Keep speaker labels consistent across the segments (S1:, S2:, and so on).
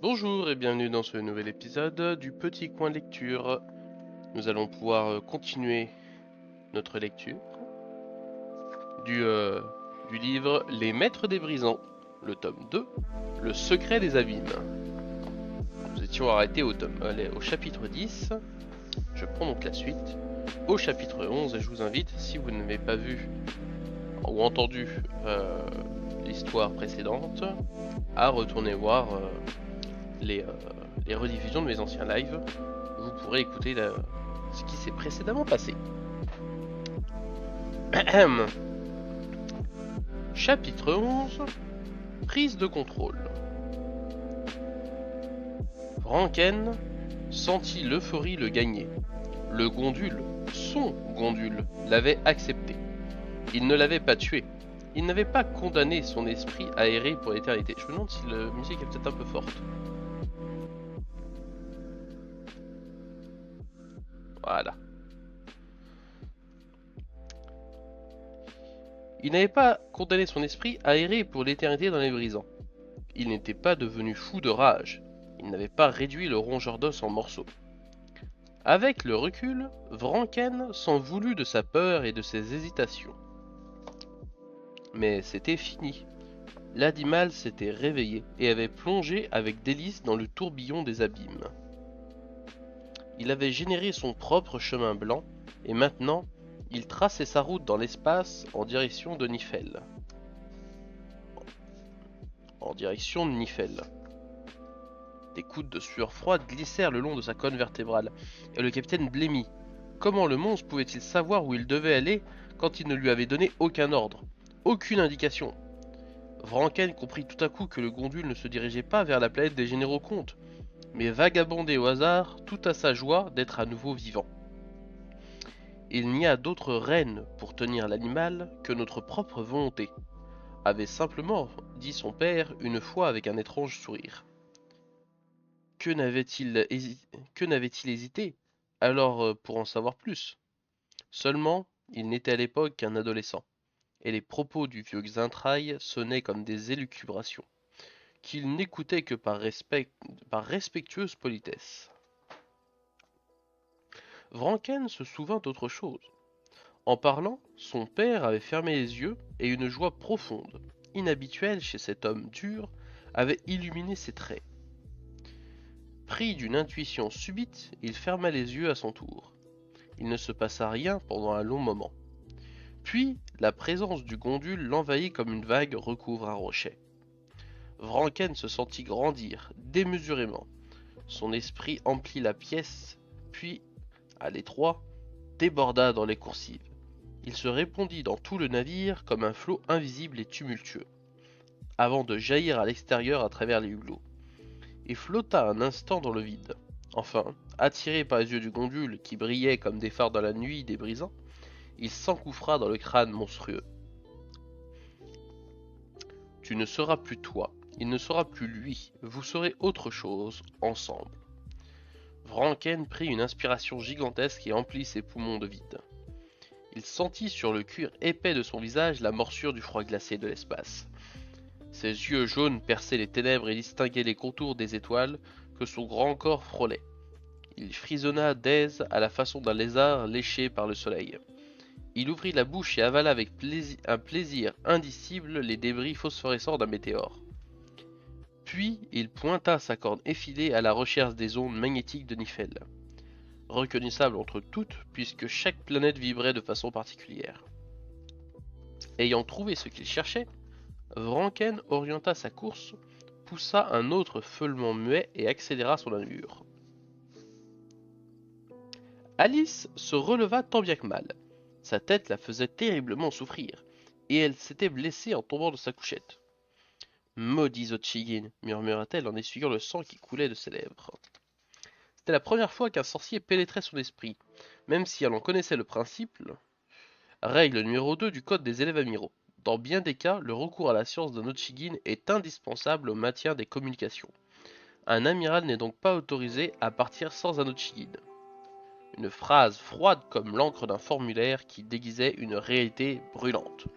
S1: Bonjour et bienvenue dans ce nouvel épisode du Petit Coin Lecture. Nous allons pouvoir continuer notre lecture du, euh, du livre Les Maîtres des Brisants, le tome 2, Le Secret des Abîmes. Nous étions arrêtés au chapitre 10. Je prends donc la suite au chapitre 11 et je vous invite, si vous n'avez pas vu ou entendu l'histoire précédente, à retourner voir les, euh, les rediffusions de mes anciens lives. Vous pourrez écouter ce qui s'est précédemment passé. Chapitre 11. Prise de contrôle. Ranken sentit l'euphorie le gagner. Le gondule, son gondule, l'avait accepté. Il ne l'avait pas tué. Il n'avait pas condamné son esprit à errer pour l'éternité. Je me demande si la musique est peut-être un peu forte. Voilà. Il n'avait pas condamné son esprit à errer pour l'éternité dans les brisants. Il n'était pas devenu fou de rage. Il n'avait pas réduit le rongeur d'os en morceaux. Avec le recul, Vranken s'en voulut de sa peur et de ses hésitations. Mais c'était fini. L'animal s'était réveillé et avait plongé avec délice dans le tourbillon des abîmes. Il avait généré son propre chemin blanc et maintenant il traçait sa route dans l'espace en direction de Nifel. Des gouttes de sueur froide glissèrent le long de sa colonne vertébrale, et le capitaine blêmit. Comment le monstre pouvait-il savoir où il devait aller quand il ne lui avait donné aucun ordre, aucune indication? Vranken comprit tout à coup que le gondule ne se dirigeait pas vers la planète des généraux comtes, mais vagabondait au hasard tout à sa joie d'être à nouveau vivant. Il n'y a d'autre reine pour tenir l'animal que notre propre volonté, avait simplement dit son père une fois avec un étrange sourire. Que n'avait-il hésité alors pour en savoir plus? Seulement, il n'était à l'époque qu'un adolescent, et les propos du vieux Xintraille sonnaient comme des élucubrations, qu'il n'écoutait que par respectueuse politesse. Vranken se souvint d'autre chose. En parlant, son père avait fermé les yeux et une joie profonde, inhabituelle chez cet homme dur, avait illuminé ses traits. Pris d'une intuition subite, il ferma les yeux à son tour. Il ne se passa rien pendant un long moment. Puis, la présence du gondule l'envahit comme une vague recouvre un rocher. Vranken se sentit grandir, démesurément. Son esprit emplit la pièce, puis, à l'étroit, déborda dans les coursives. Il se répandit dans tout le navire comme un flot invisible et tumultueux, avant de jaillir à l'extérieur à travers les hublots. Il flotta un instant dans le vide. Enfin, attiré par les yeux du gondule qui brillaient comme des phares dans la nuit des brisants, il s'engouffra dans le crâne monstrueux. Tu ne seras plus toi, il ne sera plus lui, vous serez autre chose, ensemble. Vranken prit une inspiration gigantesque et emplit ses poumons de vide. Il sentit sur le cuir épais de son visage la morsure du froid glacé de l'espace. Ses yeux jaunes perçaient les ténèbres et distinguaient les contours des étoiles que son grand corps frôlait. Il frissonna d'aise à la façon d'un lézard léché par le soleil. Il ouvrit la bouche et avala avec un plaisir indicible les débris phosphorescents d'un météore. Puis il pointa sa corne effilée à la recherche des ondes magnétiques de Nifel, reconnaissables entre toutes puisque chaque planète vibrait de façon particulière. Ayant trouvé ce qu'il cherchait, Vranken orienta sa course, poussa un autre feulement muet et accéléra son allure. Alice se releva tant bien que mal. Sa tête la faisait terriblement souffrir, et elle s'était blessée en tombant de sa couchette. Maudit Zotchigin, murmura-t-elle en essuyant le sang qui coulait de ses lèvres. C'était la première fois qu'un sorcier pénétrait son esprit, même si elle en connaissait le principe. Règle numéro 2 du code des élèves amiraux. Dans bien des cas, le recours à la science d'un Otshigin est indispensable au maintien des communications. Un amiral n'est donc pas autorisé à partir sans un Otshigin. Une phrase froide comme l'encre d'un formulaire qui déguisait une réalité brûlante.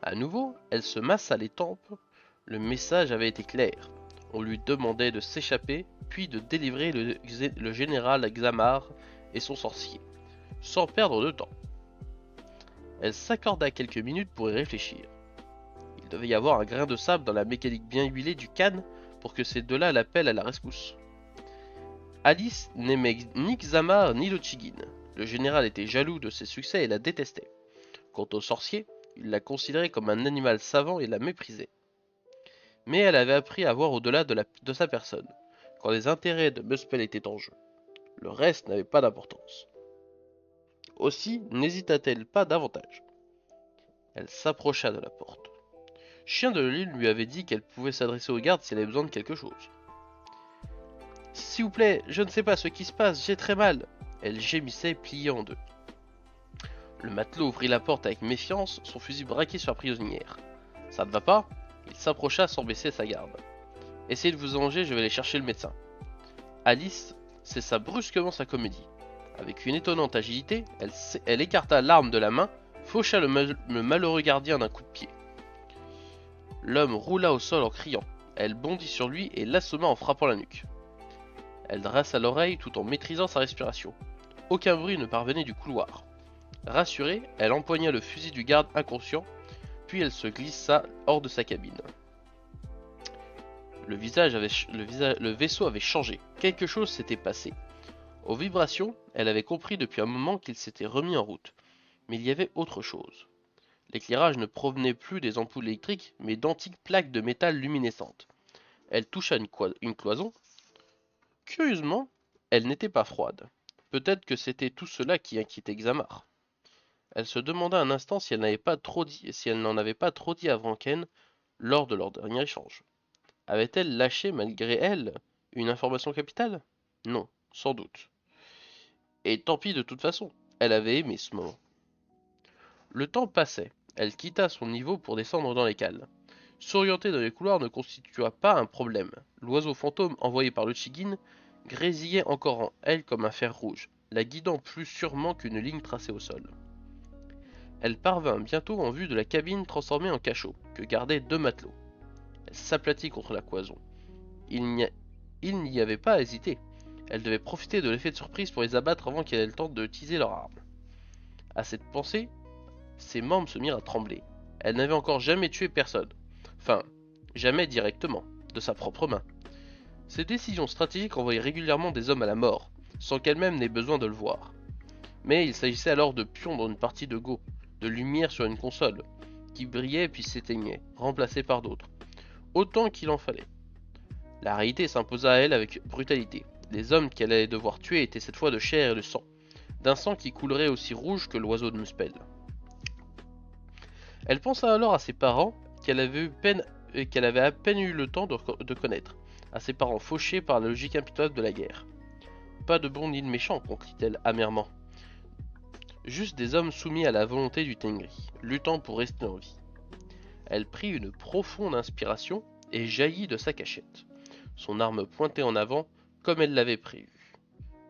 S1: À nouveau, elle se massa les tempes. Le message avait été clair. On lui demandait de s'échapper, puis de délivrer le général Xamar et son sorcier, sans perdre de temps. Elle s'accorda quelques minutes pour y réfléchir. Il devait y avoir un grain de sable dans la mécanique bien huilée du Khan pour que ces deux-là l'appellent à la rescousse. Alice n'aimait ni Xamar ni Lochigin. Le général était jaloux de ses succès et la détestait. Quant au sorcier, il la considérait comme un animal savant et la méprisait. Mais elle avait appris à voir au-delà de sa personne, quand les intérêts de Muspel étaient en jeu. Le reste n'avait pas d'importance. Aussi n'hésita-t-elle pas davantage. Elle s'approcha de la porte. Chien de l'île lui avait dit qu'elle pouvait s'adresser aux gardes si elle avait besoin de quelque chose. « S'il vous plaît, je ne sais pas ce qui se passe, j'ai très mal !» Elle gémissait, pliée en deux. Le matelot ouvrit la porte avec méfiance, son fusil braqué sur la prisonnière. « Ça ne va pas ?» Il s'approcha sans baisser sa garde. « Essayez de vous arranger, je vais aller chercher le médecin. » Alice cessa brusquement sa comédie. Avec une étonnante agilité, elle écarta l'arme de la main, faucha le malheureux gardien d'un coup de pied. L'homme roula au sol en criant. Elle bondit sur lui et l'assomma en frappant la nuque. Elle dressa l'oreille tout en maîtrisant sa respiration. Aucun bruit ne parvenait du couloir. Rassurée, elle empoigna le fusil du garde inconscient, puis elle se glissa hors de sa cabine. Le vaisseau avait changé. Quelque chose s'était passé. Aux vibrations, elle avait compris depuis un moment qu'il s'était remis en route. Mais il y avait autre chose. L'éclairage ne provenait plus des ampoules électriques, mais d'antiques plaques de métal luminescentes. Elle toucha une cloison. Curieusement, elle n'était pas froide. Peut-être que c'était tout cela qui inquiétait Xamar. Elle se demanda un instant si elle n'en avait pas trop dit à Vranken lors de leur dernier échange. Avait-elle lâché, malgré elle, une information capitale? Non, sans doute. Et tant pis de toute façon, elle avait aimé ce moment. Le temps passait, elle quitta son niveau pour descendre dans les cales. S'orienter dans les couloirs ne constitua pas un problème. L'oiseau fantôme envoyé par le Chigin grésillait encore en elle comme un fer rouge, la guidant plus sûrement qu'une ligne tracée au sol. Elle parvint bientôt en vue de la cabine transformée en cachot, que gardaient deux matelots. Elle s'aplatit contre la cloison. Il n'y avait pas à hésiter. Elle devait profiter de l'effet de surprise pour les abattre avant qu'ils aient le temps de utiliser leurs armes. À cette pensée, ses membres se mirent à trembler. Elle n'avait encore jamais tué personne. Enfin, jamais directement, de sa propre main. Ses décisions stratégiques envoyaient régulièrement des hommes à la mort, sans qu'elle-même n'ait besoin de le voir. Mais il s'agissait alors de pions dans une partie de Go, de lumière sur une console, qui brillait puis s'éteignait, remplacée par d'autres. Autant qu'il en fallait. La réalité s'imposa à elle avec brutalité. Les hommes qu'elle allait devoir tuer étaient cette fois de chair et de sang, d'un sang qui coulerait aussi rouge que l'oiseau de Muspel. Elle pensa alors à ses parents qu'elle avait à peine eu le temps de connaître, à ses parents fauchés par la logique impitoyable de la guerre. Pas de bons ni de méchants, conclut-elle amèrement. Juste des hommes soumis à la volonté du Tengri, luttant pour rester en vie. Elle prit une profonde inspiration et jaillit de sa cachette, son arme pointée en avant comme elle l'avait prévu.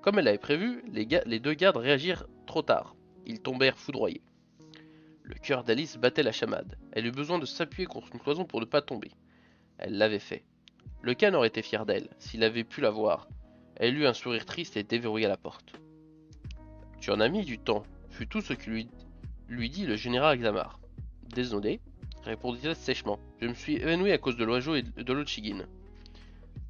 S1: Comme elle l'avait prévu, les deux gardes réagirent trop tard. Ils tombèrent foudroyés. Le cœur d'Alice battait la chamade. Elle eut besoin de s'appuyer contre une cloison pour ne pas tomber. Elle l'avait fait. Le Khan aurait été fier d'elle, s'il avait pu la voir. Elle eut un sourire triste et déverrouilla la porte. « Tu en as mis du temps », fut tout ce que lui dit le général Xamar. « Désolé, » répondit-elle sèchement. « Je me suis évanoui à cause de l'oiseau et de l'eau de Chigin. »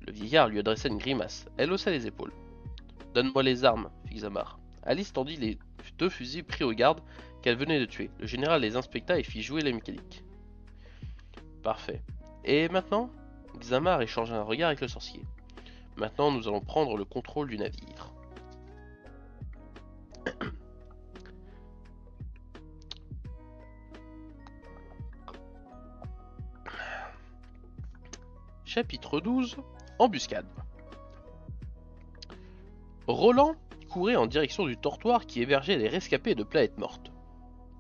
S1: Le vieillard lui adressa une grimace. Elle haussa les épaules. « Donne-moi les armes, » fit Xamar. Alice tendit les deux fusils pris au garde qu'elle venait de tuer. Le général les inspecta et fit jouer la mécanique. Parfait. Et maintenant? Xamar échangea un regard avec le sorcier. Maintenant, nous allons prendre le contrôle du navire. Chapitre 12. Embuscade. Roland courait en direction du dortoir qui hébergeait les rescapés de Planète Morte.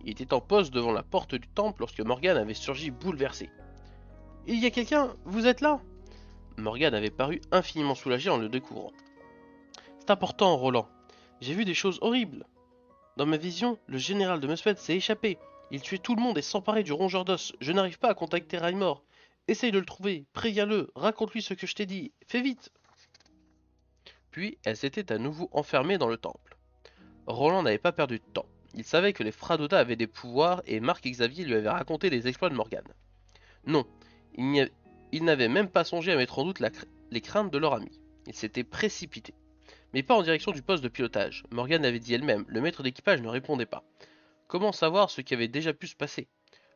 S1: Il était en poste devant la porte du temple lorsque Morgane avait surgi bouleversée. « Il y a quelqu'un? Vous êtes là ?» Morgane avait paru infiniment soulagée en le découvrant. « C'est important, Roland. J'ai vu des choses horribles. Dans ma vision, le général de Muspel s'est échappé. Il tuait tout le monde et s'emparait du rongeur d'os. Je n'arrive pas à contacter Raymore. Essaye de le trouver, préviens-le, raconte-lui ce que je t'ai dit, fais vite. Puis elle s'était à nouveau enfermée dans le temple. Roland n'avait pas perdu de temps. Il savait que les Fradoda avaient des pouvoirs et Marc Xavier lui avait raconté les exploits de Morgane. Non, il n'avait même pas songé à mettre en doute les craintes de leur ami. Il s'était précipité. Mais pas en direction du poste de pilotage. Morgane avait dit elle-même, le maître d'équipage ne répondait pas. Comment savoir ce qui avait déjà pu se passer?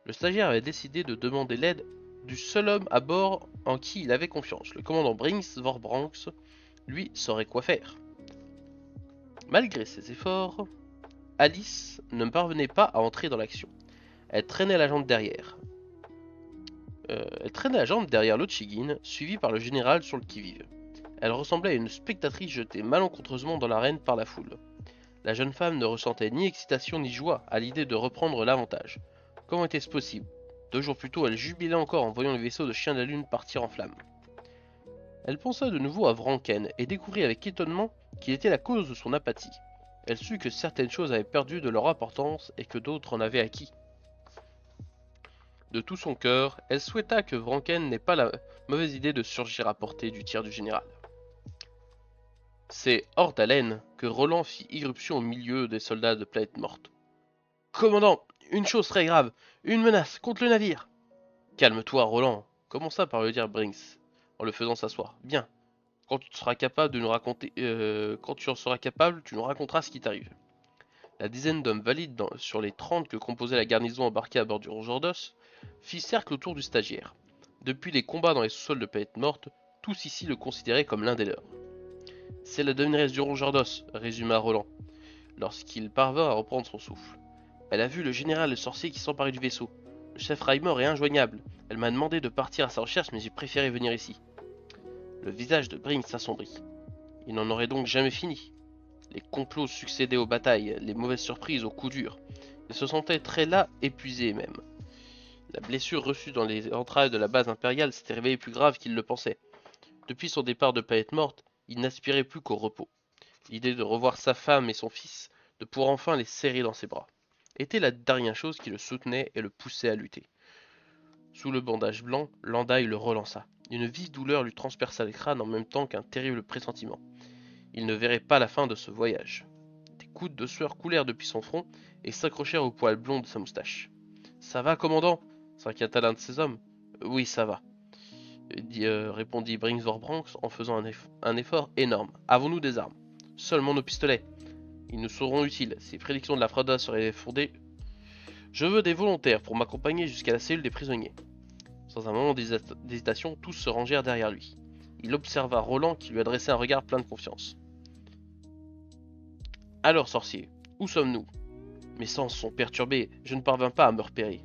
S1: Le stagiaire avait décidé de demander l'aide du seul homme à bord en qui il avait confiance. Le commandant Brinks Vorbranx, lui, saurait quoi faire. Malgré ses efforts, Alice ne parvenait pas à entrer dans l'action. Elle traînait la jambe derrière. L'Otchigin, suivie par le général sur le qui-vive. Elle ressemblait à une spectatrice jetée malencontreusement dans l'arène par la foule. La jeune femme ne ressentait ni excitation ni joie à l'idée de reprendre l'avantage. Comment était-ce possible? 2 jours plus tôt, elle jubilait encore en voyant le vaisseau de Chien de la Lune partir en flammes. Elle pensa de nouveau à Vranken et découvrit avec étonnement qu'il était la cause de son apathie. Elle sut que certaines choses avaient perdu de leur importance et que d'autres en avaient acquis. De tout son cœur, elle souhaita que Vranken n'ait pas la mauvaise idée de surgir à portée du tir du général. C'est hors d'haleine que Roland fit irruption au milieu des soldats de Planète Morte. Commandant, une chose très grave, une menace contre le navire. Calme-toi, Roland, commença par le dire Brinks, en le faisant s'asseoir. Bien, quand tu seras capable de nous raconter, quand tu en seras capable, tu nous raconteras ce qui t'arrive. La dizaine d'hommes valides sur les 30 que composait la garnison embarquée à bord du Rongeur d'Os fit cercle autour du stagiaire. Depuis les combats dans les sous-sols de Planète Morte, tous ici le considéraient comme l'un des leurs. C'est la devineresse du Rongeur d'Os, résuma Roland, lorsqu'il parvint à reprendre son souffle. Elle a vu le général le sorcier qui s'emparait du vaisseau. Le chef Raimor est injoignable. Elle m'a demandé de partir à sa recherche, mais j'ai préféré venir ici. Le visage de Brinks s'assombrit. Il n'en aurait donc jamais fini. Les complots succédaient aux batailles, les mauvaises surprises aux coups durs. Il se sentait très las, épuisé même. La blessure reçue dans les entrailles de la base impériale s'était révélée plus grave qu'il le pensait. Depuis son départ de Planète Morte, il n'aspirait plus qu'au repos. L'idée de revoir sa femme et son fils, de pouvoir enfin les serrer dans ses bras, était la dernière chose qui le soutenait et le poussait à lutter. Sous le bandage blanc, Landaï le relança. Une vive douleur lui transperça le crâne en même temps qu'un terrible pressentiment. Il ne verrait pas la fin de ce voyage. Des gouttes de sueur coulèrent depuis son front et s'accrochèrent au poil blond de sa moustache. Ça va, commandant? S'inquiéta l'un de ses hommes. Oui, ça va, répondit Bringsvorbranx en faisant un effort énorme. Avons-nous des armes? Seulement nos pistolets. Ils nous seront utiles. Si les prédictions de la Frada seraient fondées, je veux des volontaires pour m'accompagner jusqu'à la cellule des prisonniers. Sans un moment d'hésitation, tous se rangèrent derrière lui. Il observa Roland qui lui adressait un regard plein de confiance. Alors, sorcier, où sommes-nous? Mes sens sont perturbés, je ne parvins pas à me repérer.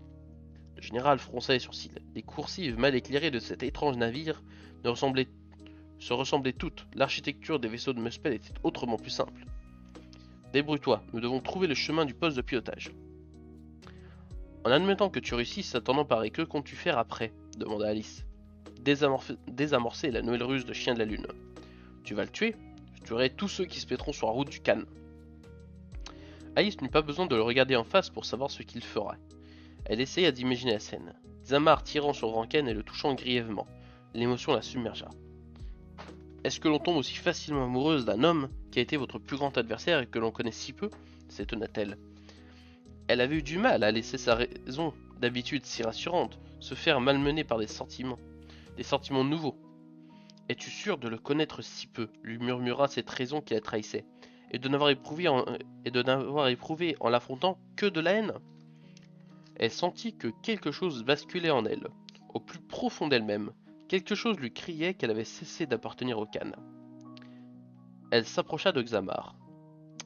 S1: Le général fronça les sourcils. Les coursives mal éclairées de cet étrange navire se ressemblaient toutes. L'architecture des vaisseaux de Muspel était autrement plus simple. Débrouille-toi, nous devons trouver le chemin du poste de pilotage. En admettant que tu réussisses à t'en emparer, que comptes-tu faire après? Demanda Alice. Désamorcer la nouvelle ruse de Chien de la Lune. Tu vas le tuer? Je tuerai tous ceux qui se mettront sur la route du Khan. Alice n'eut pas besoin de le regarder en face pour savoir ce qu'il ferait. Elle essaya d'imaginer la scène. Xamar tirant sur Vranken et le touchant grièvement. L'émotion la submergea. Est-ce que l'on tombe aussi facilement amoureuse d'un homme qui a été votre plus grand adversaire et que l'on connaît si peu? S'étonna-t-elle. Elle avait eu du mal à laisser sa raison, d'habitude si rassurante, se faire malmener par des sentiments nouveaux. Es-tu sûr de le connaître si peu? Lui murmura cette raison qui la trahissait, et de n'avoir éprouvé en l'affrontant que de la haine. Elle sentit que quelque chose basculait en elle, au plus profond d'elle-même. Quelque chose lui criait qu'elle avait cessé d'appartenir au Khan. Elle s'approcha de Xamar.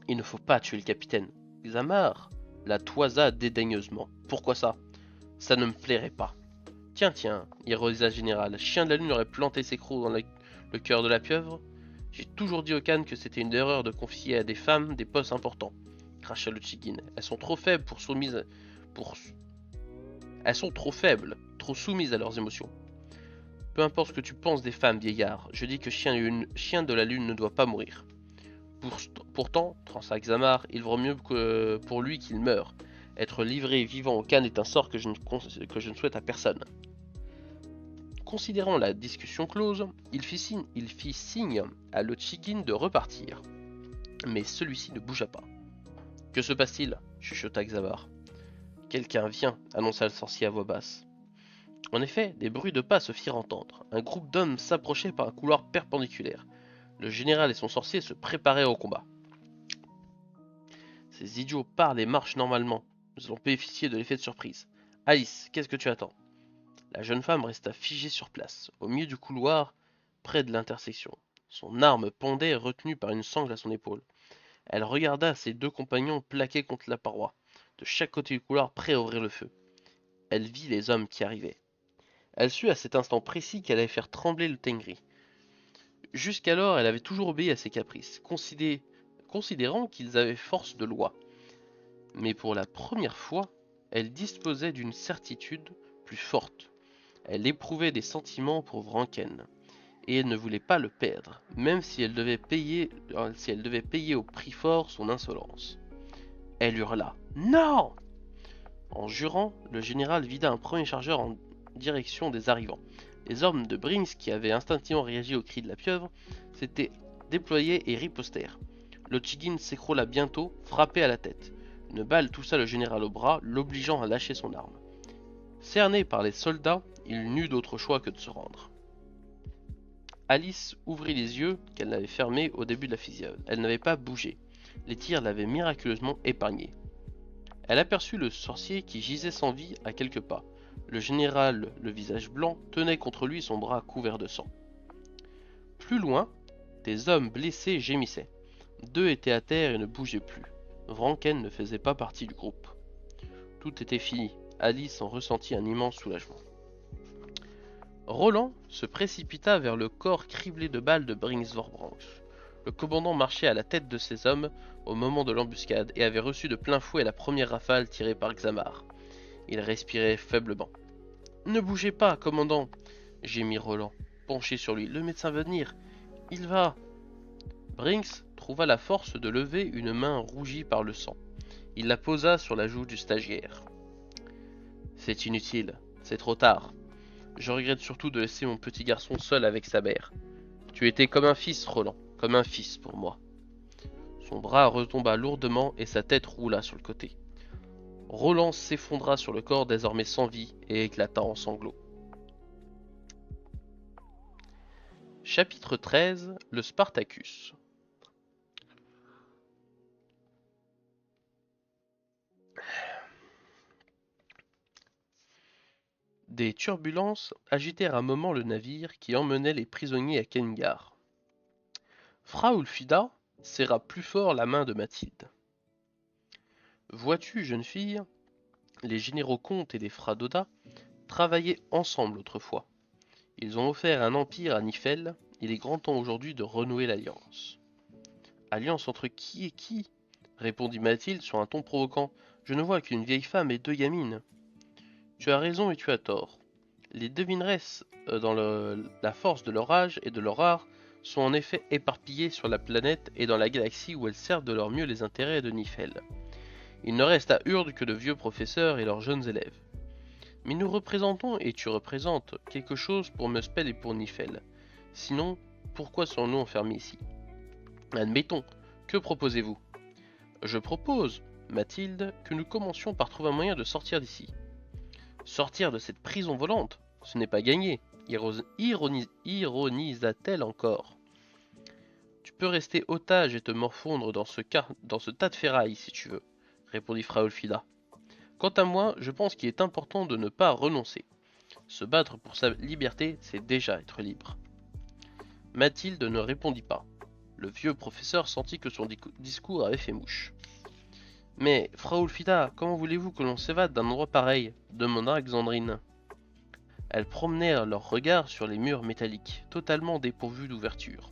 S1: Il ne faut pas tuer le capitaine. Xamar la toisa dédaigneusement. Pourquoi ça? Ça ne me plairait pas. Tiens, ironisa le général. Chien de la Lune aurait planté ses crocs dans le cœur de la pieuvre. J'ai toujours dit au Khan que c'était une erreur de confier à des femmes des postes importants. Cracha le Chigin. Elles sont trop faibles Elles sont trop faibles, trop soumises à leurs émotions. Peu importe ce que tu penses des femmes, vieillard, je dis que Chien de la Lune ne doit pas mourir. Pourtant, transa Xamar, il vaut mieux pour lui qu'il meure. Être livré vivant au Khan est un sort que je ne souhaite à personne. Considérant la discussion close, il fit signe à Lochigin de repartir. Mais celui-ci ne bougea pas. « Que se passe-t-il » chuchota Xabar. « Quelqu'un vient » annonça le sorcier à voix basse. En effet, des bruits de pas se firent entendre. Un groupe d'hommes s'approchait par un couloir perpendiculaire. Le général et son sorcier se préparaient au combat. Ces idiots parlent et marchent normalement. Nous allons bénéficier de l'effet de surprise. Alice, qu'est-ce que tu attends ? La jeune femme resta figée sur place, au milieu du couloir, près de l'intersection. Son arme pendait, retenue par une sangle à son épaule. Elle regarda ses deux compagnons plaqués contre la paroi, de chaque côté du couloir, prêts à ouvrir le feu. Elle vit les hommes qui arrivaient. Elle sut à cet instant précis qu'elle allait faire trembler le Tengri. Jusqu'alors, elle avait toujours obéi à ses caprices, considérant qu'ils avaient force de loi. Mais pour la première fois, elle disposait d'une certitude plus forte. Elle éprouvait des sentiments pour Vranken, et elle ne voulait pas le perdre, même si elle devait payer au prix fort son insolence. Elle hurla « Non !» En jurant, le général vida un premier chargeur en direction des arrivants. Les hommes de Brinks, qui avaient instinctivement réagi au cri de la pieuvre, s'étaient déployés et ripostèrent. Lochigin s'écroula bientôt, frappé à la tête. Une balle toucha le général au bras, l'obligeant à lâcher son arme. Cerné par les soldats, il n'eut d'autre choix que de se rendre. Alice ouvrit les yeux qu'elle avait fermés au début de la fusillade. Elle n'avait pas bougé. Les tirs l'avaient miraculeusement épargnée. Elle aperçut le sorcier qui gisait sans vie à quelques pas. Le général, le visage blanc, tenait contre lui son bras couvert de sang. Plus loin, des hommes blessés gémissaient. 2 étaient à terre et ne bougeaient plus. Vranken ne faisait pas partie du groupe. Tout était fini. Alice en ressentit un immense soulagement. Roland se précipita vers le corps criblé de balles de Bringsvorbranch. Le commandant marchait à la tête de ses hommes au moment de l'embuscade et avait reçu de plein fouet la première rafale tirée par Xamar. Il respirait faiblement. « Ne bougez pas, commandant !» gémit Roland, penché sur lui. « Le médecin va venir. Il va... » Brinks trouva la force de lever une main rougie par le sang. Il la posa sur la joue du stagiaire. « C'est inutile. C'est trop tard. Je regrette surtout de laisser mon petit garçon seul avec sa mère. Tu étais comme un fils, Roland, comme un fils pour moi. » Son bras retomba lourdement et sa tête roula sur le côté. Roland s'effondra sur le corps désormais sans vie et éclata en sanglots. Chapitre 13 : Le Spartacus. Des turbulences agitèrent un moment le navire qui emmenait les prisonniers à Kengar. Fraulfida serra plus fort la main de Mathilde. « Vois-tu, jeune fille, les généraux comtes et les Fradoda travaillaient ensemble autrefois. Ils ont offert un empire à Nifel, il est grand temps aujourd'hui de renouer l'alliance. »« Alliance entre qui et qui ?» répondit Mathilde sur un ton provoquant. « Je ne vois qu'une vieille femme et 2 gamines. »« Tu as raison et tu as tort. Les devineresses, dans la force de leur âge et de leur art, sont en effet éparpillées sur la planète et dans la galaxie où elles servent de leur mieux les intérêts de Nifel. Il ne reste à Urde que de vieux professeurs et leurs jeunes élèves. Mais nous représentons, et tu représentes, quelque chose pour Muspel et pour Nifel. Sinon, pourquoi sommes-nous enfermés ici? Admettons, que proposez-vous? Je propose, Mathilde, que nous commencions par trouver un moyen de sortir d'ici. Sortir de cette prison volante? Ce n'est pas gagné, ironisa-t-elle encore. Tu peux rester otage et te morfondre dans ce tas de ferraille si tu veux, répondit Fraulfida. Quant à moi, je pense qu'il est important de ne pas renoncer. Se battre pour sa liberté, c'est déjà être libre. Mathilde ne répondit pas. Le vieux professeur sentit que son discours avait fait mouche. Mais, Fraulfida, comment voulez-vous que l'on s'évade d'un endroit pareil? Demanda Alexandrine. Elles promenèrent leurs regards sur les murs métalliques, totalement dépourvus d'ouverture.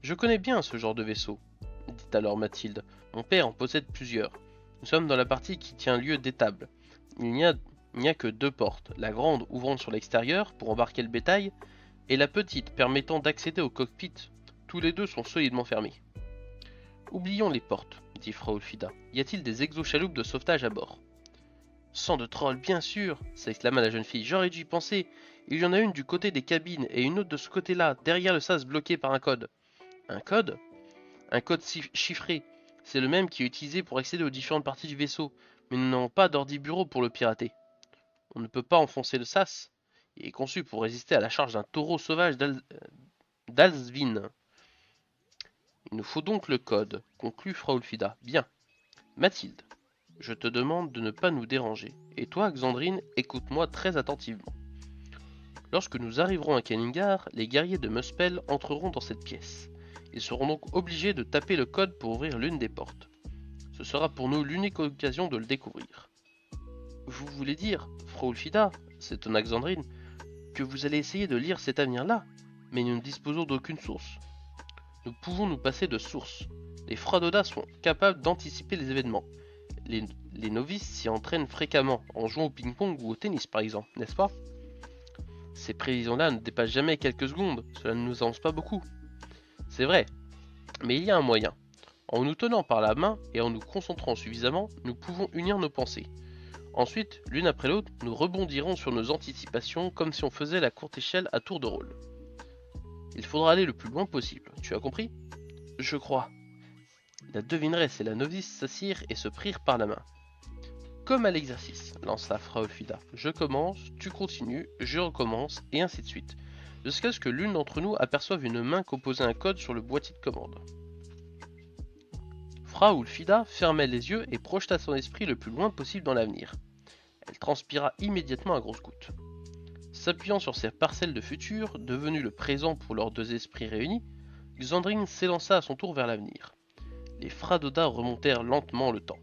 S1: Je connais bien ce genre de vaisseau, dit alors Mathilde. Mon père en possède plusieurs. Nous sommes dans la partie qui tient lieu d'étable. Il n'y a que 2 portes, la grande ouvrant sur l'extérieur pour embarquer le bétail, et la petite permettant d'accéder au cockpit. Tous les 2 sont solidement fermés. Oublions les portes, dit Fraulfida. Y a-t-il des exochaloupes de sauvetage à bord? Sang de troll, bien sûr, s'exclama la jeune fille. J'aurais dû y penser. Il y en a une du côté des cabines et une autre de ce côté-là, derrière le sas bloqué par un code. Un code? Un code chiffré. C'est le même qui est utilisé pour accéder aux différentes parties du vaisseau, mais nous n'avons pas d'ordi bureau pour le pirater. On ne peut pas enfoncer le sas. Il est conçu pour résister à la charge d'un taureau sauvage d'Alsvin. Il nous faut donc le code, conclut Fraulfida. Bien. Mathilde, je te demande de ne pas nous déranger. Et toi, Xandrine, écoute-moi très attentivement. Lorsque nous arriverons à Kenningar, les guerriers de Muspel entreront dans cette pièce. Ils seront donc obligés de taper le code pour ouvrir l'une des portes. Ce sera pour nous l'unique occasion de le découvrir. Vous voulez dire, Fraulfida, s'étonna Xandrine, que vous allez essayer de lire cet avenir-là, mais nous ne disposons d'aucune source. Nous pouvons nous passer de sources. Les Fradodas sont capables d'anticiper les événements. Les novices s'y entraînent fréquemment, en jouant au ping-pong ou au tennis par exemple, n'est-ce pas? Ces prévisions-là ne dépassent jamais quelques secondes, cela ne nous avance pas beaucoup. C'est vrai, mais il y a un moyen. En nous tenant par la main et en nous concentrant suffisamment, nous pouvons unir nos pensées. Ensuite, l'une après l'autre, nous rebondirons sur nos anticipations comme si on faisait la courte échelle à tour de rôle. Il faudra aller le plus loin possible, tu as compris? Je crois. La devineresse et la novice s'assirent et se prirent par la main. Comme à l'exercice, lança Fraulfida. Je commence, tu continues, je recommence, et ainsi de suite, jusqu'à ce que l'une d'entre nous aperçoive une main composer un code sur le boîtier de commande. Fraulfida ferma les yeux et projeta son esprit le plus loin possible dans l'avenir. Elle transpira immédiatement à grosses gouttes. S'appuyant sur ces parcelles de futur, devenues le présent pour leurs deux esprits réunis, Xandrine s'élança à son tour vers l'avenir. Les Fradodas remontèrent lentement le temps.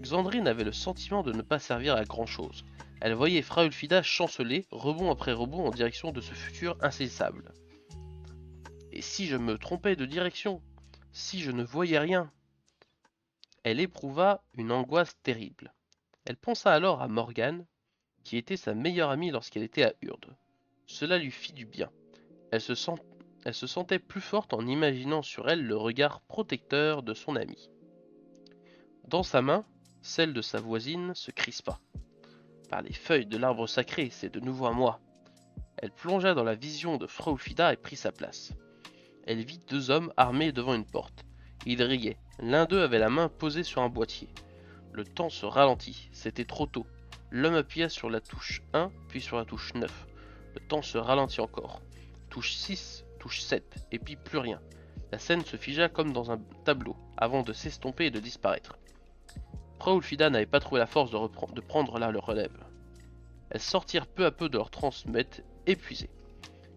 S1: Xandrine avait le sentiment de ne pas servir à grand chose. Elle voyait Fraulfida chanceler, rebond après rebond en direction de ce futur insaisissable. Et si je me trompais de direction? Si je ne voyais rien? Elle éprouva une angoisse terrible. Elle pensa alors à Morgane, qui était sa meilleure amie lorsqu'elle était à Urde. Cela lui fit du bien. Elle se sentait plus forte en imaginant sur elle le regard protecteur de son amie. Dans sa main, celle de sa voisine se crispa. Par les feuilles de l'arbre sacré, c'est de nouveau à moi. Elle plongea dans la vision de Fraulfida et prit sa place. Elle vit deux hommes armés devant une porte. Ils riaient. L'un d'eux avait la main posée sur un boîtier. Le temps se ralentit. C'était trop tôt. L'homme appuya sur la touche 1, puis sur la touche 9. Le temps se ralentit encore. Touche 6, touche 7, et puis plus rien. La scène se figea comme dans un tableau, avant de s'estomper et de disparaître. Fraulfida n'avait pas trouvé la force de prendre là le relève. Elles sortirent peu à peu de leur transe muette, épuisées.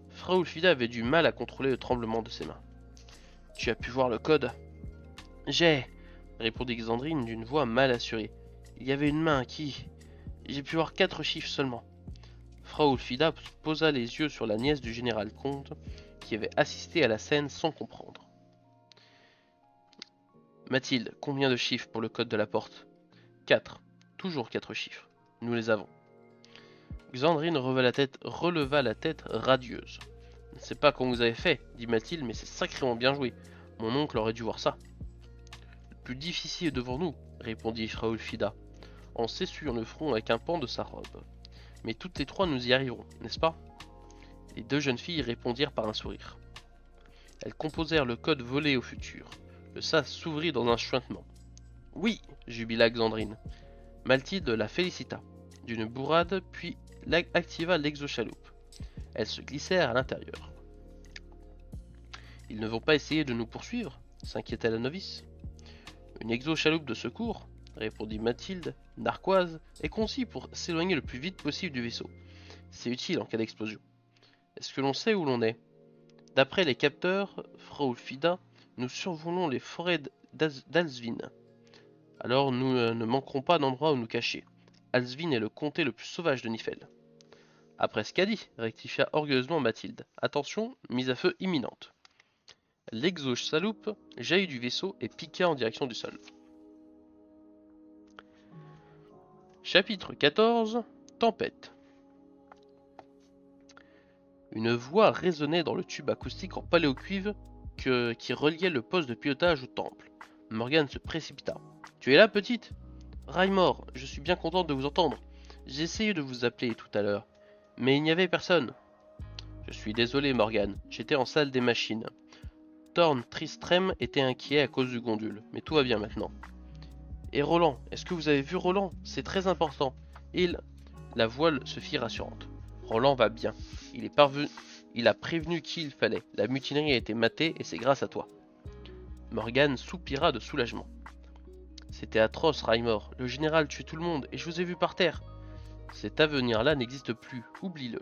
S1: Fraulfida avait du mal à contrôler le tremblement de ses mains. « Tu as pu voir le code ?»« J'ai, » répondit Xandrine d'une voix mal assurée. « Il y avait une main qui... J'ai pu voir 4 chiffres seulement. » Fraulfida posa les yeux sur la nièce du général Comte, qui avait assisté à la scène sans comprendre. « Mathilde, combien de chiffres pour le code de la porte ?»« 4. Toujours 4 chiffres. Nous les avons. » Xandrine releva la tête radieuse. « Je ne sais pas comment vous avez fait, dit Mathilde, mais c'est sacrément bien joué. Mon oncle aurait dû voir ça. »« Le plus difficile est devant nous, répondit Fraulfida, en s'essuyant le front avec un pan de sa robe. Mais toutes les trois nous y arriverons, n'est-ce pas? Les deux jeunes filles répondirent par un sourire. Elles composèrent le code volé au futur. Le sas s'ouvrit dans un chuintement. Oui, jubila Xandrine. Mathilde la félicita d'une bourrade, puis activa l'exochaloupe. Elles se glissèrent à l'intérieur. Ils ne vont pas essayer de nous poursuivre? S'inquiétait la novice. Une exochaloupe de secours, répondit Mathilde, narquoise, est conçue pour s'éloigner le plus vite possible du vaisseau. C'est utile en cas d'explosion. Est-ce que l'on sait où l'on est? D'après les capteurs, Fraulfida, nous survolons les forêts d'Alsvin. Alors nous ne manquerons pas d'endroit où nous cacher. Alsvin est le comté le plus sauvage de Nifel. Après ce qu'a dit, rectifia orgueilleusement Mathilde. Attention, mise à feu imminente. L'exochaloupe jaillit du vaisseau et piqua en direction du sol. Chapitre 14. Tempête. Une voix résonnait dans le tube acoustique en paléocuivre qui reliait le poste de pilotage au temple. Morgane se précipita. « Tu es là, petite ?» Raimor, je suis bien contente de vous entendre. J'ai essayé de vous appeler tout à l'heure, mais il n'y avait personne. Je suis désolé, Morgan, j'étais en salle des machines. Thorn Tristrem était inquiet à cause du gondule, mais tout va bien maintenant. Et Roland, est-ce que vous avez vu Roland? C'est très important. Il... La voile se fit rassurante. Roland va bien. Il est parvenu... Il a prévenu qui il fallait. La mutinerie a été matée et c'est grâce à toi. Morgan soupira de soulagement. C'était atroce, Raimor. Le général tue tout le monde et je vous ai vu par terre. Cet avenir-là n'existe plus. Oublie-le.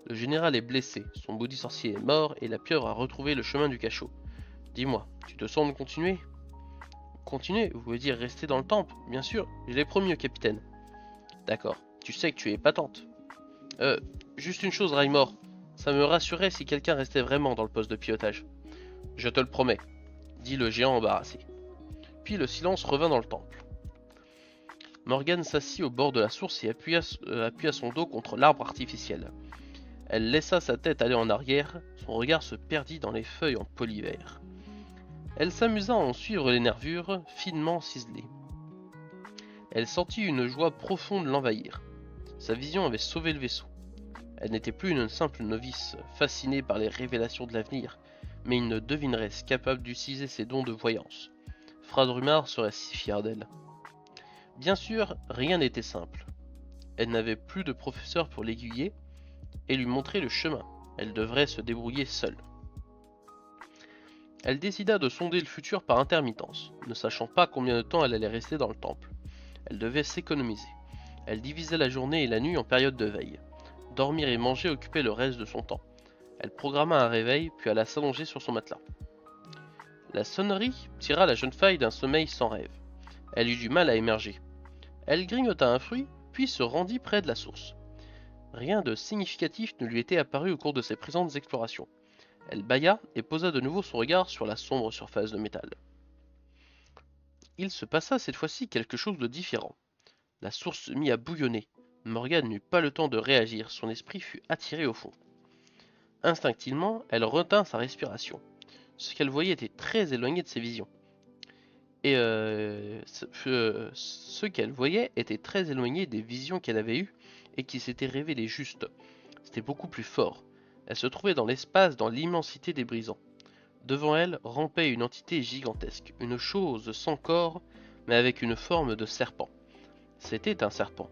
S1: Le général est blessé. Son body sorcier est mort et la pieuvre a retrouvé le chemin du cachot. Dis-moi, tu te sens de continuer? Continuer? Vous voulez dire rester dans le temple? Bien sûr, je l'ai promis au capitaine. D'accord. Tu sais que tu es épatante. Juste une chose, Raimor. Ça me rassurait si quelqu'un restait vraiment dans le poste de pilotage. Je te le promets, dit le géant embarrassé. Puis le silence revint dans le temple. Morgan s'assit au bord de la source et appuya son dos contre l'arbre artificiel. Elle laissa sa tête aller en arrière, son regard se perdit dans les feuilles en polyvert. Elle s'amusa à en suivre les nervures, finement ciselées. Elle sentit une joie profonde l'envahir. Sa vision avait sauvé le vaisseau. Elle n'était plus une simple novice, fascinée par les révélations de l'avenir, mais une devineresse capable d'utiliser ses dons de voyance. Fradrumar serait si fier d'elle. Bien sûr, rien n'était simple. Elle n'avait plus de professeur pour l'aiguiller et lui montrer le chemin. Elle devrait se débrouiller seule. Elle décida de sonder le futur par intermittence, ne sachant pas combien de temps elle allait rester dans le temple. Elle devait s'économiser. Elle divisait la journée et la nuit en périodes de veille. Dormir et manger occupaient le reste de son temps. Elle programma un réveil, puis alla s'allonger sur son matelas. La sonnerie tira la jeune fille d'un sommeil sans rêve. Elle eut du mal à émerger. Elle grignota un fruit, puis se rendit près de la source. Rien de significatif ne lui était apparu au cours de ses présentes explorations. Elle bâilla et posa de nouveau son regard sur la sombre surface de métal. Il se passa cette fois-ci quelque chose de différent. La source se mit à bouillonner. Morgan n'eut pas le temps de réagir, son esprit fut attiré au fond. Instinctivement, elle retint sa respiration. Ce qu'elle voyait était très éloigné de ses visions. Et ce qu'elle voyait était très éloigné des visions qu'elle avait eues et qui s'étaient révélées justes. C'était beaucoup plus fort. Elle se trouvait dans l'espace, dans l'immensité des brisants. Devant elle rampait une entité gigantesque, une chose sans corps, mais avec une forme de serpent. C'était un serpent,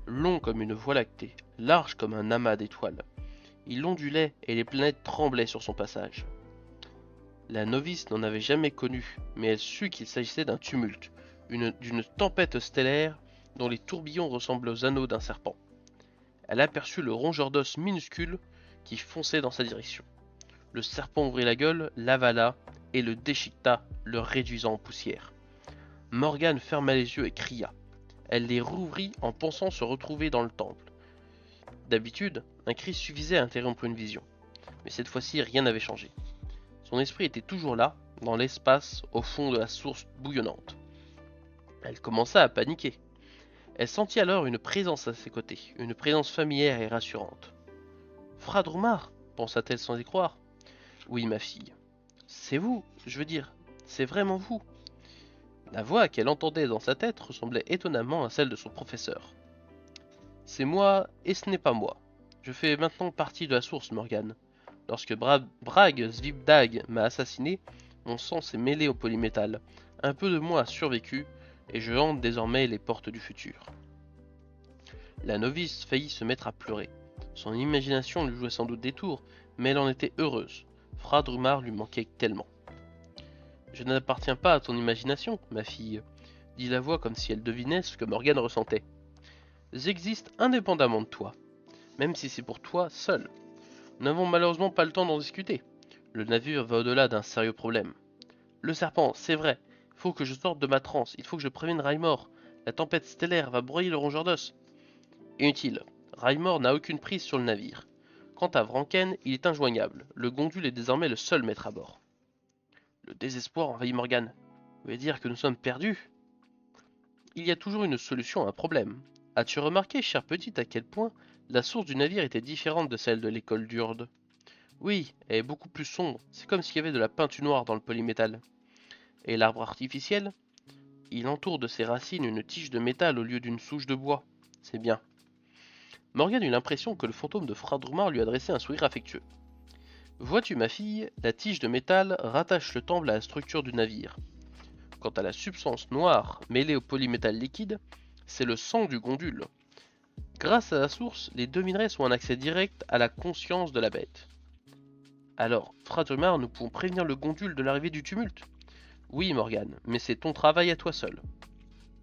S1: long comme une voie lactée, large comme un amas d'étoiles. Il ondulait et les planètes tremblaient sur son passage. La novice n'en avait jamais connu, mais elle sut qu'il s'agissait d'un tumulte, d'une tempête stellaire dont les tourbillons ressemblent aux anneaux d'un serpent. Elle aperçut le rongeur d'os minuscule qui fonçait dans sa direction. Le serpent ouvrit la gueule, l'avala et le déchiqueta, le réduisant en poussière. Morgan ferma les yeux et cria. Elle les rouvrit en pensant se retrouver dans le temple. D'habitude, un cri suffisait à interrompre une vision, mais cette fois-ci rien n'avait changé. Son esprit était toujours là, dans l'espace, au fond de la source bouillonnante. Elle commença à paniquer. Elle sentit alors une présence à ses côtés, une présence familière et rassurante. Fradrumar, pensa-t-elle sans y croire. Oui, ma fille. C'est vous, je veux dire, c'est vraiment vous. La voix qu'elle entendait dans sa tête ressemblait étonnamment à celle de son professeur. C'est moi, et ce n'est pas moi. Je fais maintenant partie de la source, Morgan. Lorsque Bragg Svipdag m'a assassiné, mon sang s'est mêlé au polymétal. Un peu de moi a survécu, et je hante désormais les portes du futur. La novice faillit se mettre à pleurer. Son imagination lui jouait sans doute des tours, mais elle en était heureuse. Fradrumar lui manquait tellement. Je n'appartiens pas à ton imagination, ma fille, dit la voix comme si elle devinait ce que Morgan ressentait. J'existe indépendamment de toi, même si c'est pour toi seul. Nous n'avons malheureusement pas le temps d'en discuter. Le navire va au-delà d'un sérieux problème. Le serpent, c'est vrai. Il faut que je sorte de ma transe. Il faut que je prévienne Raimor. La tempête stellaire va broyer le rongeur d'os. Inutile. Raimor n'a aucune prise sur le navire. Quant à Vranken, il est injoignable. Le gondule est désormais le seul maître à bord. Le désespoir envahit Morgan. Vous voulez dire que nous sommes perdus? Il y a toujours une solution à un problème. As-tu remarqué, chère petite, à quel point la source du navire était différente de celle de l'école d'Urde? Oui, elle est beaucoup plus sombre. C'est comme s'il y avait de la peinture noire dans le polymétal. Et l'arbre artificiel? Il entoure de ses racines une tige de métal au lieu d'une souche de bois. C'est bien. Morgan eut l'impression que le fantôme de Fradrumar lui adressait un sourire affectueux. Vois-tu, ma fille, la tige de métal rattache le temple à la structure du navire. Quant à la substance noire mêlée au polymétal liquide, c'est le sang du gondule. Grâce à la source, les deux minerais ont un accès direct à la conscience de la bête. Alors, Fradrumar, nous pouvons prévenir le gondule de l'arrivée du tumulte. Oui, Morgan, mais c'est ton travail à toi seul.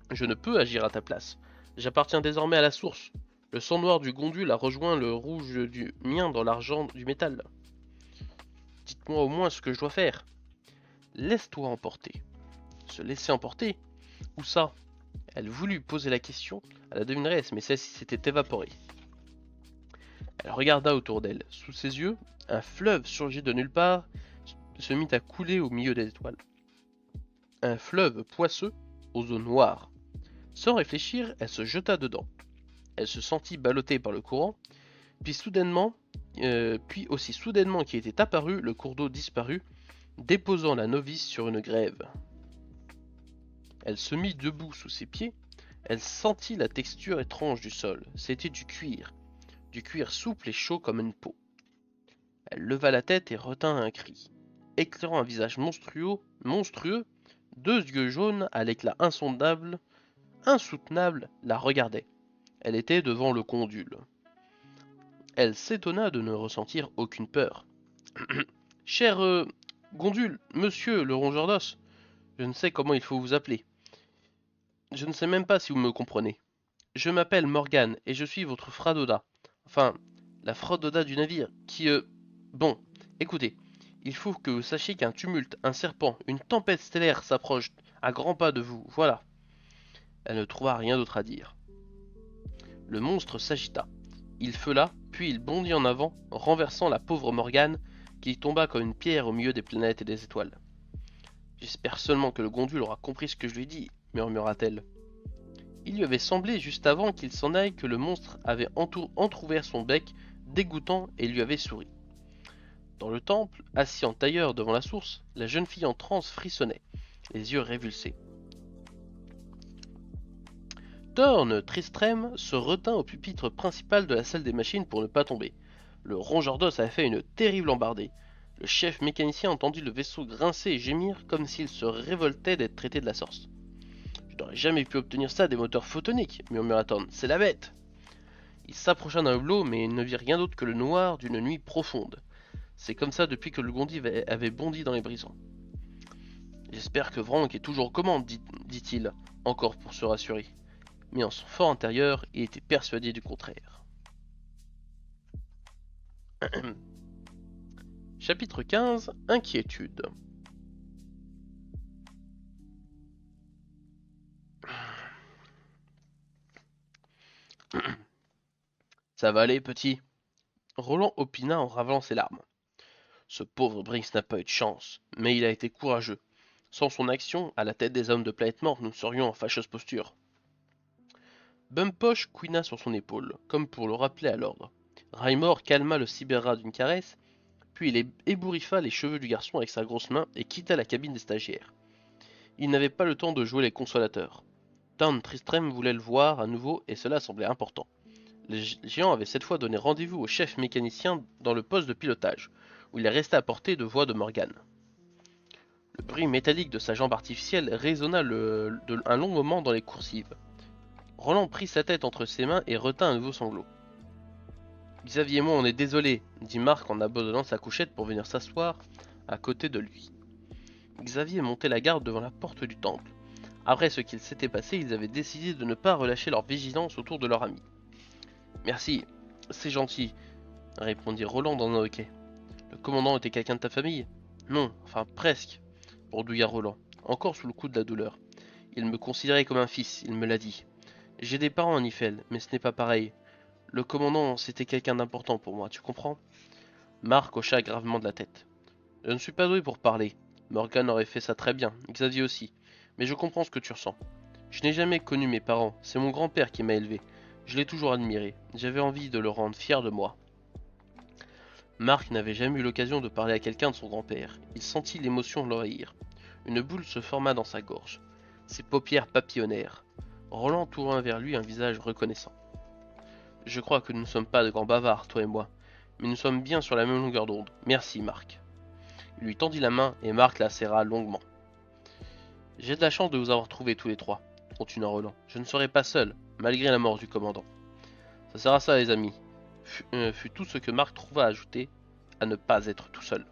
S1: Je ne peux agir à ta place. J'appartiens désormais à la source. Le sang noir du gondule a rejoint le rouge du mien dans l'argent du métal. Dites-moi au moins ce que je dois faire. Laisse-toi emporter. Se laisser emporter? Où ça? Elle voulut poser la question à la devineresse, mais celle-ci s'était évaporée. Elle regarda autour d'elle. Sous ses yeux, un fleuve surgit de nulle part, se mit à couler au milieu des étoiles. Un fleuve poisseux aux eaux noires. Sans réfléchir, elle se jeta dedans. Elle se sentit ballottée par le courant, puis aussi soudainement qu'il était apparu, le cours d'eau disparut, déposant la novice sur une grève. Elle se mit debout sous ses pieds, elle sentit la texture étrange du sol, c'était du cuir souple et chaud comme une peau. Elle leva la tête et retint un cri, éclairant un visage monstrueux, deux yeux jaunes à l'éclat insoutenable, la regardaient. Elle était devant le condule. Elle s'étonna de ne ressentir aucune peur. Cher Gondule, monsieur le rongeur d'os, je ne sais comment il faut vous appeler. Je ne sais même pas si vous me comprenez. Je m'appelle Morgan et je suis votre Fradoda. Enfin, la Fradoda du navire, qui Bon, écoutez, il faut que vous sachiez qu'un tumulte, un serpent, une tempête stellaire s'approche à grands pas de vous, voilà. Elle ne trouva rien d'autre à dire. Le monstre s'agita. Il feula, puis il bondit en avant, renversant la pauvre Morgane, qui tomba comme une pierre au milieu des planètes et des étoiles. J'espère seulement que le gondule aura compris ce que je lui dis, murmura-t-elle. Il lui avait semblé juste avant qu'il s'en aille que le monstre avait entrouvert son bec, dégoûtant, et lui avait souri. Dans le temple, assis en tailleur devant la source, la jeune fille en transe frissonnait, les yeux révulsés. Thorn Tristrem se retint au pupitre principal de la salle des machines pour ne pas tomber. Le rongeur d'os avait fait une terrible embardée. Le chef mécanicien entendit le vaisseau grincer et gémir comme s'il se révoltait d'être traité de la sorte. Je n'aurais jamais pu obtenir ça des moteurs photoniques, murmura Thorn. C'est la bête! Il s'approcha d'un hublot, mais il ne vit rien d'autre que le noir d'une nuit profonde. C'est comme ça depuis que le Gondi avait bondi dans les brisants. J'espère que Vrank est toujours aux commandes, dit-il, encore pour se rassurer. Mais en son fort intérieur, il était persuadé du contraire. Chapitre 15. Inquiétude. Ça va aller, petit? Roland opina en ravalant ses larmes. Ce pauvre Brinks n'a pas eu de chance, mais il a été courageux. Sans son action, à la tête des hommes de Planète Morte, nous serions en fâcheuse posture. Bumpoche couina sur son épaule, comme pour le rappeler à l'ordre. Raymore calma le cyberrat d'une caresse, puis il ébouriffa les cheveux du garçon avec sa grosse main et quitta la cabine des stagiaires. Il n'avait pas le temps de jouer les consolateurs. Thorn Tristram voulait le voir à nouveau et cela semblait important. Le géant avait cette fois donné rendez-vous au chef mécanicien dans le poste de pilotage, où il est resté à portée de voix de Morgan. Le bruit métallique de sa jambe artificielle résonna un long moment dans les coursives. Roland prit sa tête entre ses mains et retint un nouveau sanglot. Xavier et moi on est désolés, dit Marc en abandonnant sa couchette pour venir s'asseoir à côté de lui. Xavier montait la garde devant la porte du temple. Après ce qu'il s'était passé, ils avaient décidé de ne pas relâcher leur vigilance autour de leur ami. Merci, c'est gentil, répondit Roland dans un hoquet. Le commandant était quelqu'un de ta famille? Non, enfin presque, bredouilla Roland, encore sous le coup de la douleur. Il me considérait comme un fils, il me l'a dit. J'ai des parents en Ifel, mais ce n'est pas pareil. Le commandant, c'était quelqu'un d'important pour moi, tu comprends? Marc hocha gravement de la tête. Je ne suis pas doué pour parler. Morgan aurait fait ça très bien, Xavier aussi. Mais je comprends ce que tu ressens. Je n'ai jamais connu mes parents, c'est mon grand-père qui m'a élevé. Je l'ai toujours admiré, j'avais envie de le rendre fier de moi. Marc n'avait jamais eu l'occasion de parler à quelqu'un de son grand-père. Il sentit l'émotion l'envahir. Une boule se forma dans sa gorge. Ses paupières papillonnèrent. Roland tourna vers lui un visage reconnaissant. Je crois que nous ne sommes pas de grands bavards, toi et moi, mais nous sommes bien sur la même longueur d'onde. Merci, Marc. Il lui tendit la main et Marc la serra longuement. J'ai de la chance de vous avoir trouvés tous les trois, continua Roland. Je ne serai pas seul, malgré la mort du commandant. Ça sert à ça, les amis, fut tout ce que Marc trouva à ajouter, à ne pas être tout seul.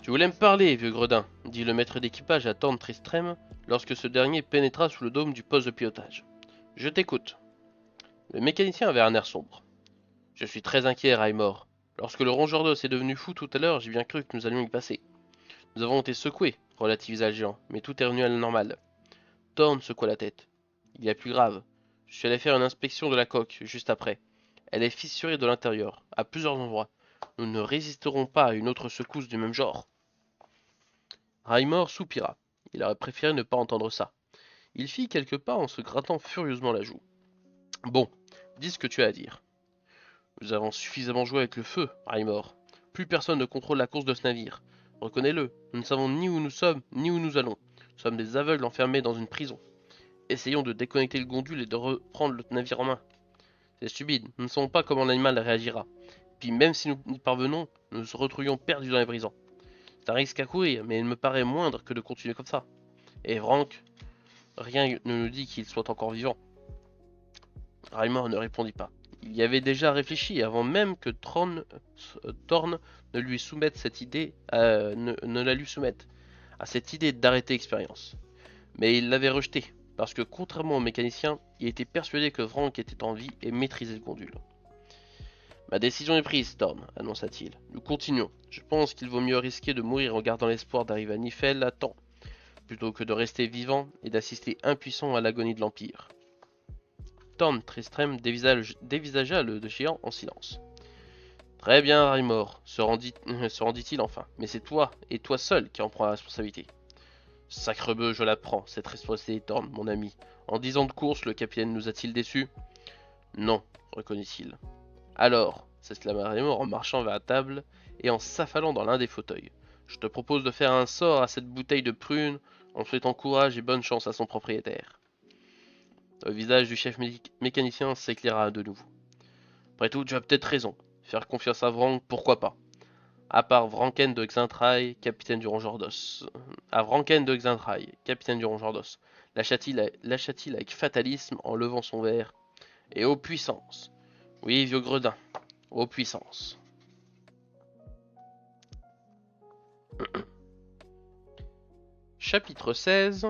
S1: Tu voulais me parler, vieux gredin, dit le maître d'équipage à Thorn Tristram lorsque ce dernier pénétra sous le dôme du poste de pilotage. Je t'écoute. Le mécanicien avait un air sombre. Je suis très inquiet, Raymore. Lorsque le rongeur d'os est devenu fou tout à l'heure, j'ai bien cru que nous allions y passer. Nous avons été secoués, relativisa le géant, mais tout est revenu à la normale. Thorn secoua la tête. Il y a plus grave. Je suis allé faire une inspection de la coque, juste après. Elle est fissurée de l'intérieur, à plusieurs endroits. Nous ne résisterons pas à une autre secousse du même genre. Raymore soupira. Il aurait préféré ne pas entendre ça. Il fit quelques pas en se grattant furieusement la joue. Bon, dis ce que tu as à dire. Nous avons suffisamment joué avec le feu, Raymore. Plus personne ne contrôle la course de ce navire. Reconnais-le, nous ne savons ni où nous sommes, ni où nous allons. Nous sommes des aveugles enfermés dans une prison. Essayons de déconnecter le gondule et de reprendre le navire en main. C'est stupide, nous ne savons pas comment l'animal réagira. Puis même si nous y parvenons, nous nous retrouvions perdus dans les brisants. C'est un risque à courir, mais il me paraît moindre que de continuer comme ça. Et Franck, rien ne nous dit qu'il soit encore vivant. Raymond ne répondit pas. Il y avait déjà réfléchi avant même que Thorn ne lui soumette cette idée, ne la lui soumette, à cette idée d'arrêter l'expérience. Mais il l'avait rejetée, parce que contrairement au mécanicien, il était persuadé que Franck était en vie et maîtrisait le gondule. Ma décision est prise, Thorn, annonça-t-il. Nous continuons. Je pense qu'il vaut mieux risquer de mourir en gardant l'espoir d'arriver à Nifel à temps, plutôt que de rester vivant et d'assister impuissant à l'agonie de l'Empire. Thorn Tristram dévisagea le géant en silence. Très bien, Raymore, se rendit-il enfin. Mais c'est toi, et toi seul, qui en prends la responsabilité. Sacrebeu, je la prends, cette responsabilité, Thorn, mon ami. En 10 ans de course, le capitaine nous a-t-il déçus? Non, reconnut-il. Alors, s'exclama Raymore en marchant vers la table et en s'affalant dans l'un des fauteuils. Je te propose de faire un sort à cette bouteille de prune en souhaitant courage et bonne chance à son propriétaire. Le visage du chef mécanicien s'éclaira de nouveau. Après tout, tu as peut-être raison. Faire confiance à Vranck, pourquoi pas? À part Vranken de Xintrailles, capitaine du Rongeur d'Os. À Vranken de Xintrailles, capitaine du Rongeur d'Os. Lâcha-t-il avec fatalisme en levant son verre. Et aux puissances. Oui, vieux gredin. Aux puissances. Chapitre 16.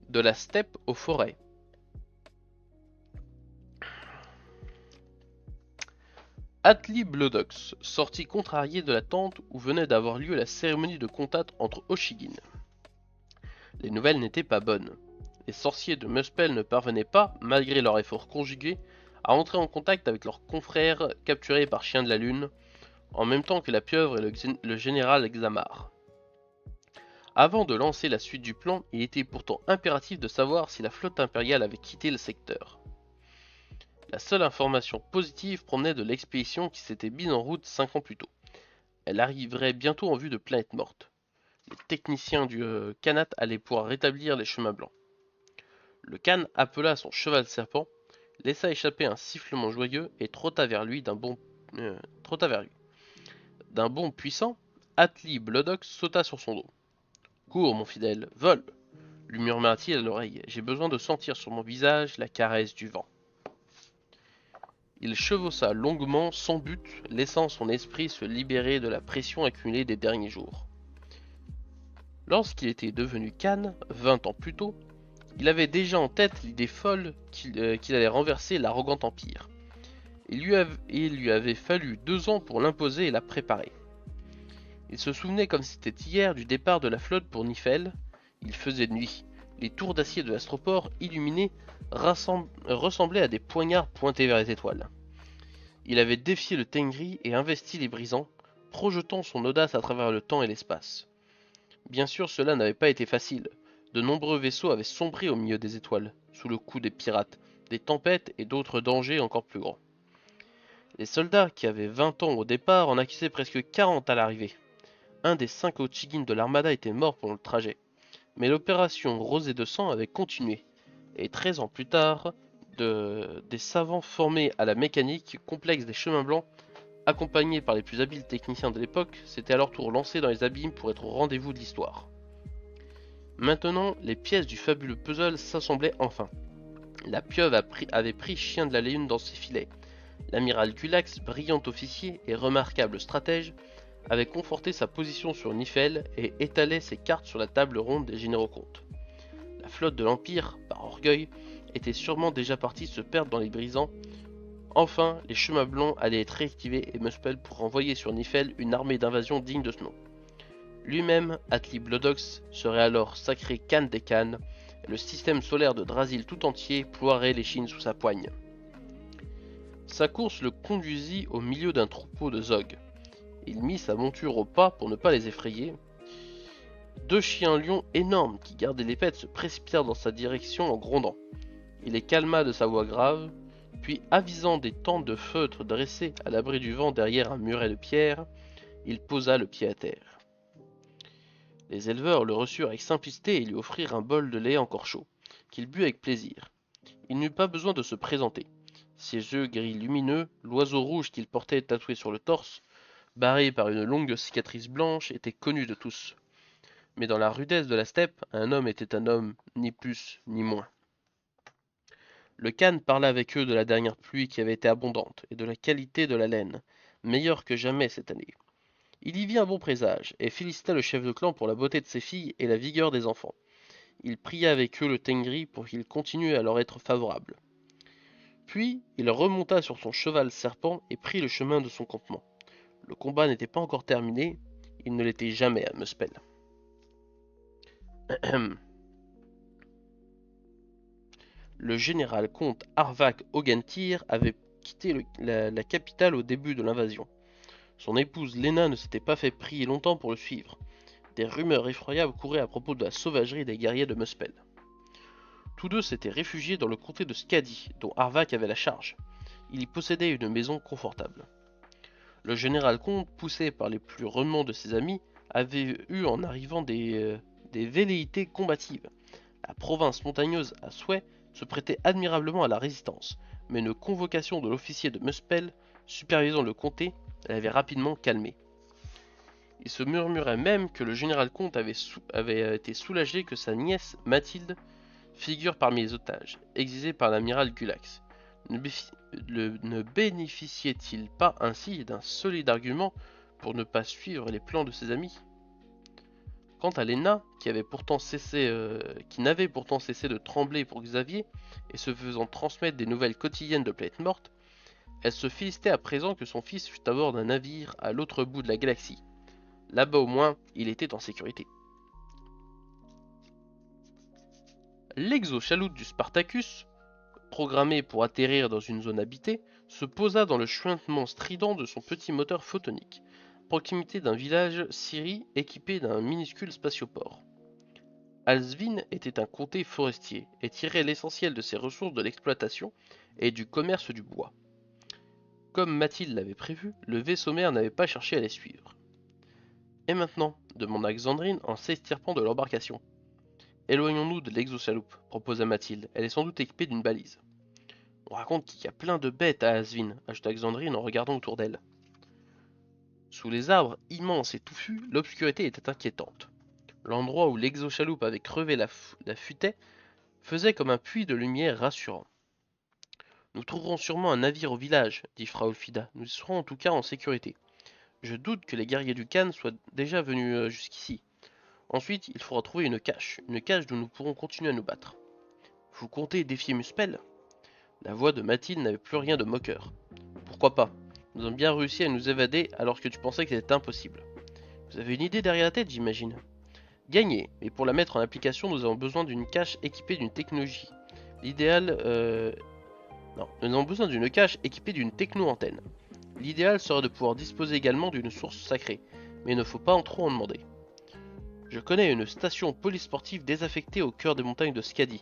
S1: De la steppe aux forêts. Atli Blodox sortit contrarié de la tente où venait d'avoir lieu la cérémonie de contact entre Oshigin. Les nouvelles n'étaient pas bonnes. Les sorciers de Muspel ne parvenaient pas, malgré leurs efforts conjugués, à entrer en contact avec leurs confrères capturés par Chien de la Lune, en même temps que la pieuvre et le général Xamar. Avant de lancer la suite du plan, il était pourtant impératif de savoir si la flotte impériale avait quitté le secteur. La seule information positive provenait de l'expédition qui s'était mise en route 5 ans plus tôt. Elle arriverait bientôt en vue de Planète Morte. Les techniciens du Khanat allaient pouvoir rétablir les chemins blancs. Le Khan appela son cheval serpent, laissa échapper un sifflement joyeux et trotta vers lui d'un bond puissant. Atli Blodox sauta sur son dos. Cours, mon fidèle, vole, lui murmura-t-il à l'oreille. J'ai besoin de sentir sur mon visage la caresse du vent. Il chevaucha longuement, sans but, laissant son esprit se libérer de la pression accumulée des derniers jours. Lorsqu'il était devenu Khan, 20 ans plus tôt, il avait déjà en tête l'idée folle qu'il allait renverser l'arrogant empire. Il lui avait fallu 2 ans pour l'imposer et la préparer. Il se souvenait comme si c'était hier du départ de la flotte pour Nifel. Il faisait nuit. Les tours d'acier de l'astroport, illuminés, ressemblaient à des poignards pointés vers les étoiles. Il avait défié le Tengri et investi les brisants, projetant son audace à travers le temps et l'espace. Bien sûr, cela n'avait pas été facile. De nombreux vaisseaux avaient sombré au milieu des étoiles, sous le coup des pirates, des tempêtes et d'autres dangers encore plus grands. Les soldats qui avaient 20 ans au départ en accusaient presque 40 à l'arrivée. Un des 5 Ochigin de l'armada était mort pendant le trajet. Mais l'opération Rosée de sang avait continué, et 13 ans plus tard, des savants formés à la mécanique complexe des chemins blancs, accompagnés par les plus habiles techniciens de l'époque, s'étaient à leur tour lancés dans les abîmes pour être au rendez-vous de l'histoire. Maintenant, les pièces du fabuleux puzzle s'assemblaient enfin. La pieuvre avait pris Chien de la Lune dans ses filets. L'amiral Gulax, brillant officier et remarquable stratège, avait conforté sa position sur Nifel et étalait ses cartes sur la table ronde des généraux comtes. La flotte de l'Empire, par orgueil, était sûrement déjà partie se perdre dans les brisants. Enfin, les chemins blancs allaient être réactivés et Muspel pour envoyer sur Nifel une armée d'invasion digne de ce nom. Lui-même, Atli Blodox, serait alors sacré Khan des Khans, et le système solaire de Drasil tout entier ploierait les Chines sous sa poigne. Sa course le conduisit au milieu d'un troupeau de Zog. Il mit sa monture au pas pour ne pas les effrayer. 2 chiens lions énormes qui gardaient les pets se précipitèrent dans sa direction en grondant. Il les calma de sa voix grave, puis avisant des tentes de feutre dressées à l'abri du vent derrière un muret de pierre, il posa le pied à terre. Les éleveurs le reçurent avec simplicité et lui offrirent un bol de lait encore chaud, qu'il but avec plaisir. Il n'eut pas besoin de se présenter. Ses yeux gris lumineux, l'oiseau rouge qu'il portait tatoué sur le torse, barré par une longue cicatrice blanche, était connu de tous. Mais dans la rudesse de la steppe, un homme était un homme, ni plus ni moins. Le Khan parla avec eux de la dernière pluie qui avait été abondante, et de la qualité de la laine, meilleure que jamais cette année. Il y vit un bon présage, et félicita le chef de clan pour la beauté de ses filles et la vigueur des enfants. Il pria avec eux le Tengri pour qu'il continue à leur être favorable. Puis, il remonta sur son cheval serpent et prit le chemin de son campement. Le combat n'était pas encore terminé, il ne l'était jamais à Muspel. Le général comte Arvak Ogentir avait quitté la capitale au début de l'invasion. Son épouse Lena ne s'était pas fait prier longtemps pour le suivre. Des rumeurs effroyables couraient à propos de la sauvagerie des guerriers de Muspel. Tous deux s'étaient réfugiés dans le comté de Skadi, dont Arvak avait la charge. Il y possédait une maison confortable. Le général comte, poussé par les plus renommés de ses amis, avait eu en arrivant des velléités combatives. La province montagneuse à souhait se prêtait admirablement à la résistance, mais une convocation de l'officier de Muspel, supervisant le comté, l'avait rapidement calmé. Il se murmurait même que le général comte avait été soulagé que sa nièce Mathilde figure parmi les otages, exilés par l'amiral Gulax. Ne bénéficiait-il pas ainsi d'un solide argument pour ne pas suivre les plans de ses amis? Quant à Lena, qui n'avait pourtant cessé de trembler pour Xavier, et se faisant transmettre des nouvelles quotidiennes de planètes mortes, elle se félicitait à présent que son fils fût à bord d'un navire à l'autre bout de la galaxie. Là-bas au moins, il était en sécurité. L'exochaloute du Spartacus, programmé pour atterrir dans une zone habitée, se posa dans le chuintement strident de son petit moteur photonique, à proximité d'un village Syrie équipé d'un minuscule spatioport. Alsvin était un comté forestier et tirait l'essentiel de ses ressources de l'exploitation et du commerce du bois. Comme Mathilde l'avait prévu, le vaisseau mère n'avait pas cherché à les suivre. Et maintenant, demanda Xandrine en s'extirpant de l'embarcation. Éloignons-nous de l'exochaloupe, proposa Mathilde. Elle est sans doute équipée d'une balise. On raconte qu'il y a plein de bêtes à Asvin, ajouta Xandrine en regardant autour d'elle. Sous les arbres immenses et touffus, l'obscurité était inquiétante. L'endroit où l'exochaloupe avait crevé la futaie faisait comme un puits de lumière rassurant. Nous trouverons sûrement un navire au village, dit Frau Elfida. Nous serons en tout cas en sécurité. Je doute que les guerriers du Khan soient déjà venus jusqu'ici. Ensuite, il faudra trouver une cache d'où nous pourrons continuer à nous battre. Vous comptez défier Muspel? La voix de Mathilde n'avait plus rien de moqueur. Pourquoi pas? Nous avons bien réussi à nous évader alors que tu pensais que c'était impossible. Vous avez une idée derrière la tête, j'imagine. Gagné, mais pour la mettre en application, nous avons besoin d'une cache équipée d'une technologie. L'idéal... Non, nous avons besoin d'une cache équipée d'une techno-antenne. L'idéal serait de pouvoir disposer également d'une source sacrée, mais il ne faut pas en trop en demander. Je connais une station polysportive désaffectée au cœur des montagnes de Skadi.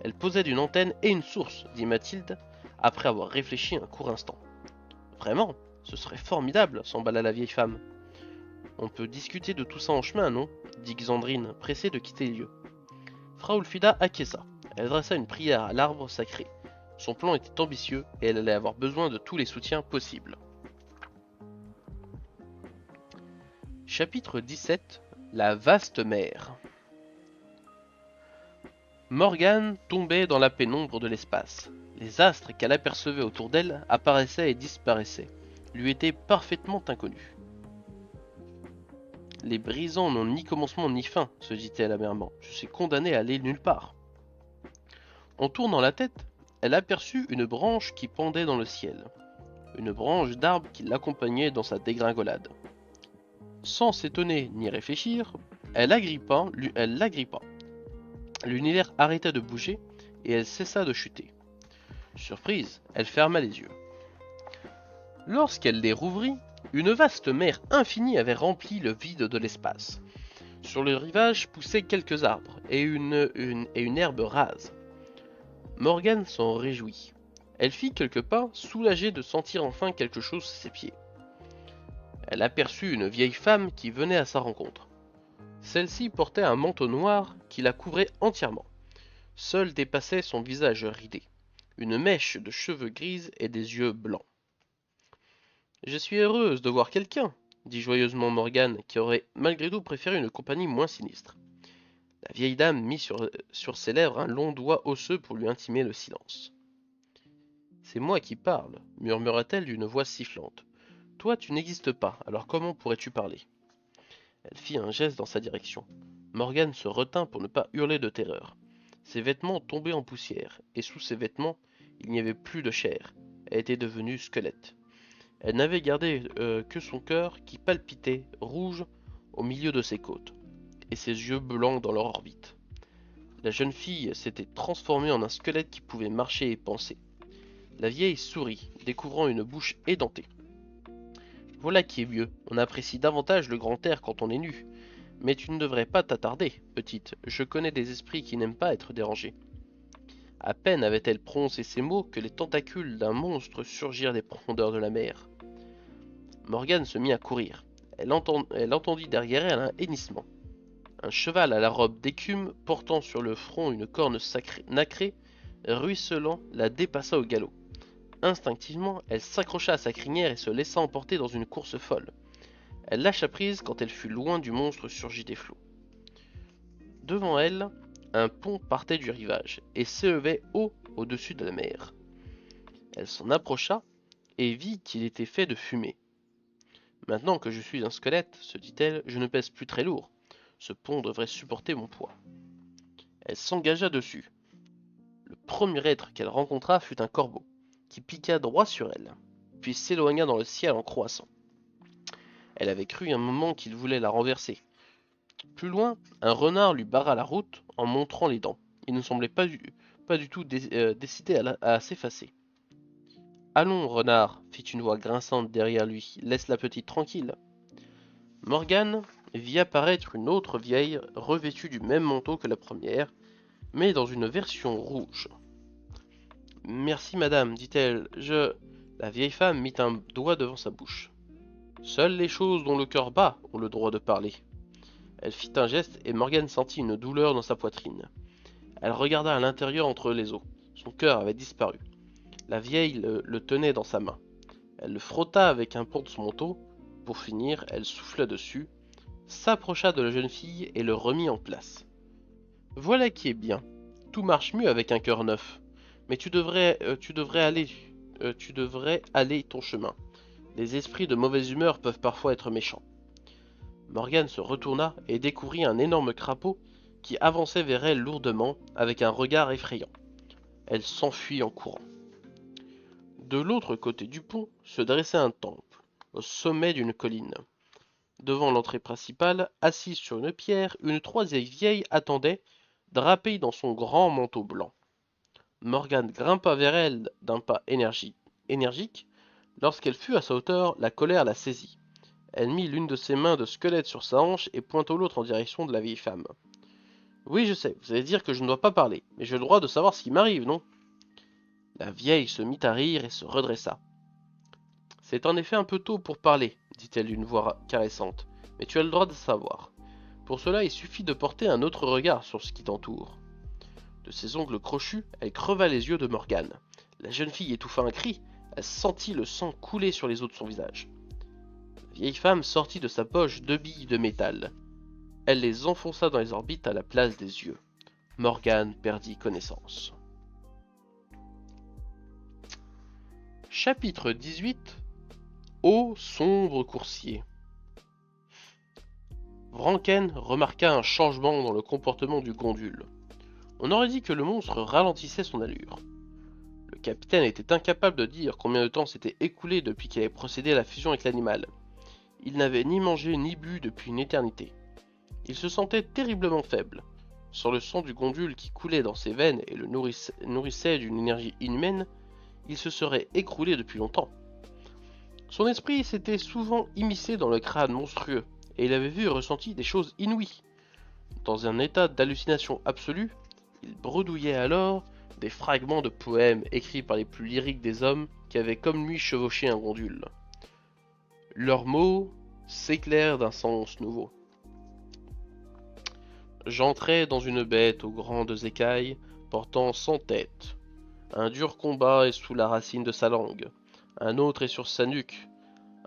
S1: Elle possède une antenne et une source, dit Mathilde, après avoir réfléchi un court instant. Vraiment, ce serait formidable, s'emballa la vieille femme. On peut discuter de tout ça en chemin, non dit Xandrine, pressée de quitter les lieux. Frau Ulfida acquiesça. Elle dressa une prière à l'arbre sacré. Son plan était ambitieux et elle allait avoir besoin de tous les soutiens possibles. Chapitre 17. La vaste mer. Morgane tombait dans la pénombre de l'espace. Les astres qu'elle apercevait autour d'elle apparaissaient et disparaissaient, lui étaient parfaitement inconnus. Les brisants n'ont ni commencement ni fin, se dit-elle amèrement. Je suis condamnée à aller nulle part. En tournant la tête, elle aperçut une branche qui pendait dans le ciel. Une branche d'arbre qui l'accompagnait dans sa dégringolade. Sans s'étonner ni réfléchir, elle l'agrippa. L'univers arrêta de bouger et elle cessa de chuter. Surprise, elle ferma les yeux. Lorsqu'elle les rouvrit, une vaste mer infinie avait rempli le vide de l'espace. Sur le rivage poussaient quelques arbres et une herbe rase. Morgane s'en réjouit. Elle fit quelques pas, soulagée de sentir enfin quelque chose sous ses pieds. Elle aperçut une vieille femme qui venait à sa rencontre. Celle-ci portait un manteau noir qui la couvrait entièrement. Seul dépassait son visage ridé, une mèche de cheveux grises et des yeux blancs. « Je suis heureuse de voir quelqu'un, » dit joyeusement Morgane, qui aurait malgré tout préféré une compagnie moins sinistre. La vieille dame mit sur ses lèvres un long doigt osseux pour lui intimer le silence. « C'est moi qui parle, » murmura-t-elle d'une voix sifflante. « Toi, tu n'existes pas, alors comment pourrais-tu parler ?» Elle fit un geste dans sa direction. Morgane se retint pour ne pas hurler de terreur. Ses vêtements tombaient en poussière, et sous ses vêtements, il n'y avait plus de chair. Elle était devenue squelette. Elle n'avait gardé que son cœur qui palpitait, rouge, au milieu de ses côtes, et ses yeux blancs dans leur orbite. La jeune fille s'était transformée en un squelette qui pouvait marcher et penser. La vieille sourit, découvrant une bouche édentée. Voilà qui est mieux, on apprécie davantage le grand air quand on est nu. Mais tu ne devrais pas t'attarder, petite, je connais des esprits qui n'aiment pas être dérangés. À peine avait-elle prononcé ces mots que les tentacules d'un monstre surgirent des profondeurs de la mer. Morgane se mit à courir. Elle entendit derrière elle un hennissement. Un cheval à la robe d'écume, portant sur le front une corne nacrée, ruisselant, la dépassa au galop. Instinctivement, elle s'accrocha à sa crinière et se laissa emporter dans une course folle. Elle lâcha prise quand elle fut loin du monstre surgi des flots. Devant elle, un pont partait du rivage et s'élevait haut au-dessus de la mer. Elle s'en approcha et vit qu'il était fait de fumée. Maintenant que je suis un squelette, se dit-elle, je ne pèse plus très lourd. Ce pont devrait supporter mon poids. Elle s'engagea dessus. Le premier être qu'elle rencontra fut un corbeau, qui piqua droit sur elle, puis s'éloigna dans le ciel en croissant. Elle avait cru un moment qu'il voulait la renverser. Plus loin, un renard lui barra la route en montrant les dents. Il ne semblait pas du tout décidé à s'effacer. « Allons, renard, fit une voix grinçante derrière lui, laisse la petite tranquille. » Morgane vit apparaître une autre vieille, revêtue du même manteau que la première, mais dans une version rouge. « Merci, madame, dit-elle, La vieille femme mit un doigt devant sa bouche. « Seules les choses dont le cœur bat ont le droit de parler. » Elle fit un geste et Morgane sentit une douleur dans sa poitrine. Elle regarda à l'intérieur entre les os. Son cœur avait disparu. La vieille le tenait dans sa main. Elle le frotta avec un pan de son manteau. Pour finir, elle souffla dessus, s'approcha de la jeune fille et le remit en place. « Voilà qui est bien. Tout marche mieux avec un cœur neuf. Mais tu devrais aller ton chemin. Les esprits de mauvaise humeur peuvent parfois être méchants. » Morgane se retourna et découvrit un énorme crapaud qui avançait vers elle lourdement avec un regard effrayant. Elle s'enfuit en courant. De l'autre côté du pont se dressait un temple, au sommet d'une colline. Devant l'entrée principale, assise sur une pierre, une troisième vieille attendait, drapée dans son grand manteau blanc. Morgane grimpa vers elle d'un pas énergique. Lorsqu'elle fut à sa hauteur, la colère la saisit. Elle mit l'une de ses mains de squelette sur sa hanche et pointa l'autre en direction de la vieille femme. « Oui, je sais, vous allez dire que je ne dois pas parler, mais j'ai le droit de savoir ce qui m'arrive, non ?» La vieille se mit à rire et se redressa. « C'est en effet un peu tôt pour parler, dit-elle d'une voix caressante, mais tu as le droit de savoir. Pour cela, il suffit de porter un autre regard sur ce qui t'entoure. De ses ongles crochus, elle creva les yeux de Morgane. La jeune fille étouffa un cri, elle sentit le sang couler sur les os de son visage. La vieille femme sortit de sa poche 2 billes de métal. Elle les enfonça dans les orbites à la place des yeux. Morgane perdit connaissance. Chapitre 18. Ô sombre coursier. Vranken remarqua un changement dans le comportement du gondule. On aurait dit que le monstre ralentissait son allure. Le capitaine était incapable de dire combien de temps s'était écoulé depuis qu'il avait procédé à la fusion avec l'animal. Il n'avait ni mangé ni bu depuis une éternité. Il se sentait terriblement faible. Sans le sang du gondule qui coulait dans ses veines et le nourrissait d'une énergie inhumaine, il se serait écroulé depuis longtemps. Son esprit s'était souvent immiscé dans le crâne monstrueux, et il avait vu et ressenti des choses inouïes. Dans un état d'hallucination absolue, il bredouillait alors des fragments de poèmes écrits par les plus lyriques des hommes qui avaient comme lui chevauché un gondule. Leurs mots s'éclairent d'un sens nouveau. J'entrais dans une bête aux grandes écailles, portant 100 têtes. Un dur combat est sous la racine de sa langue, un autre est sur sa nuque.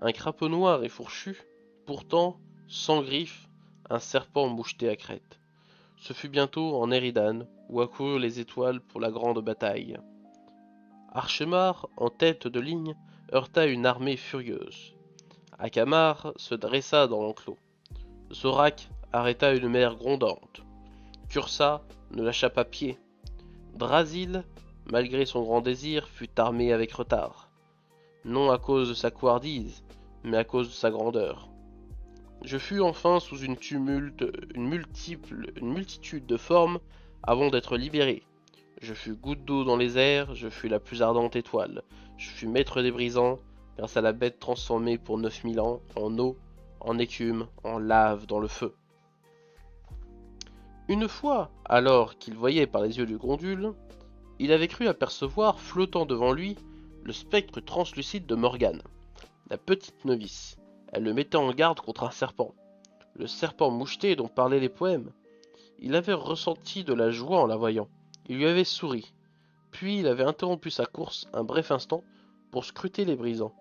S1: Un crapaud noir et fourchu, pourtant, sans griffes, un serpent moucheté à crête. Ce fut bientôt en Eridan, où accoururent les étoiles pour la grande bataille. Archemar, en tête de ligne, heurta une armée furieuse. Akamar se dressa dans l'enclos. Zorak arrêta une mer grondante. Cursa ne lâcha pas pied. Drasil, malgré son grand désir, fut armé avec retard. Non à cause de sa couardise, mais à cause de sa grandeur. Je fus enfin sous une multitude de formes avant d'être libéré. Je fus goutte d'eau dans les airs, je fus la plus ardente étoile. Je fus maître des brisants, grâce à la bête transformée pour 9000 ans, en eau, en écume, en lave dans le feu. Une fois, alors qu'il voyait par les yeux du gondule, il avait cru apercevoir, flottant devant lui, le spectre translucide de Morgane, la petite novice. Elle le mettait en garde contre un serpent. Le serpent moucheté dont parlaient les poèmes. Il avait ressenti de la joie en la voyant. Il lui avait souri. Puis il avait interrompu sa course un bref instant pour scruter les brisants.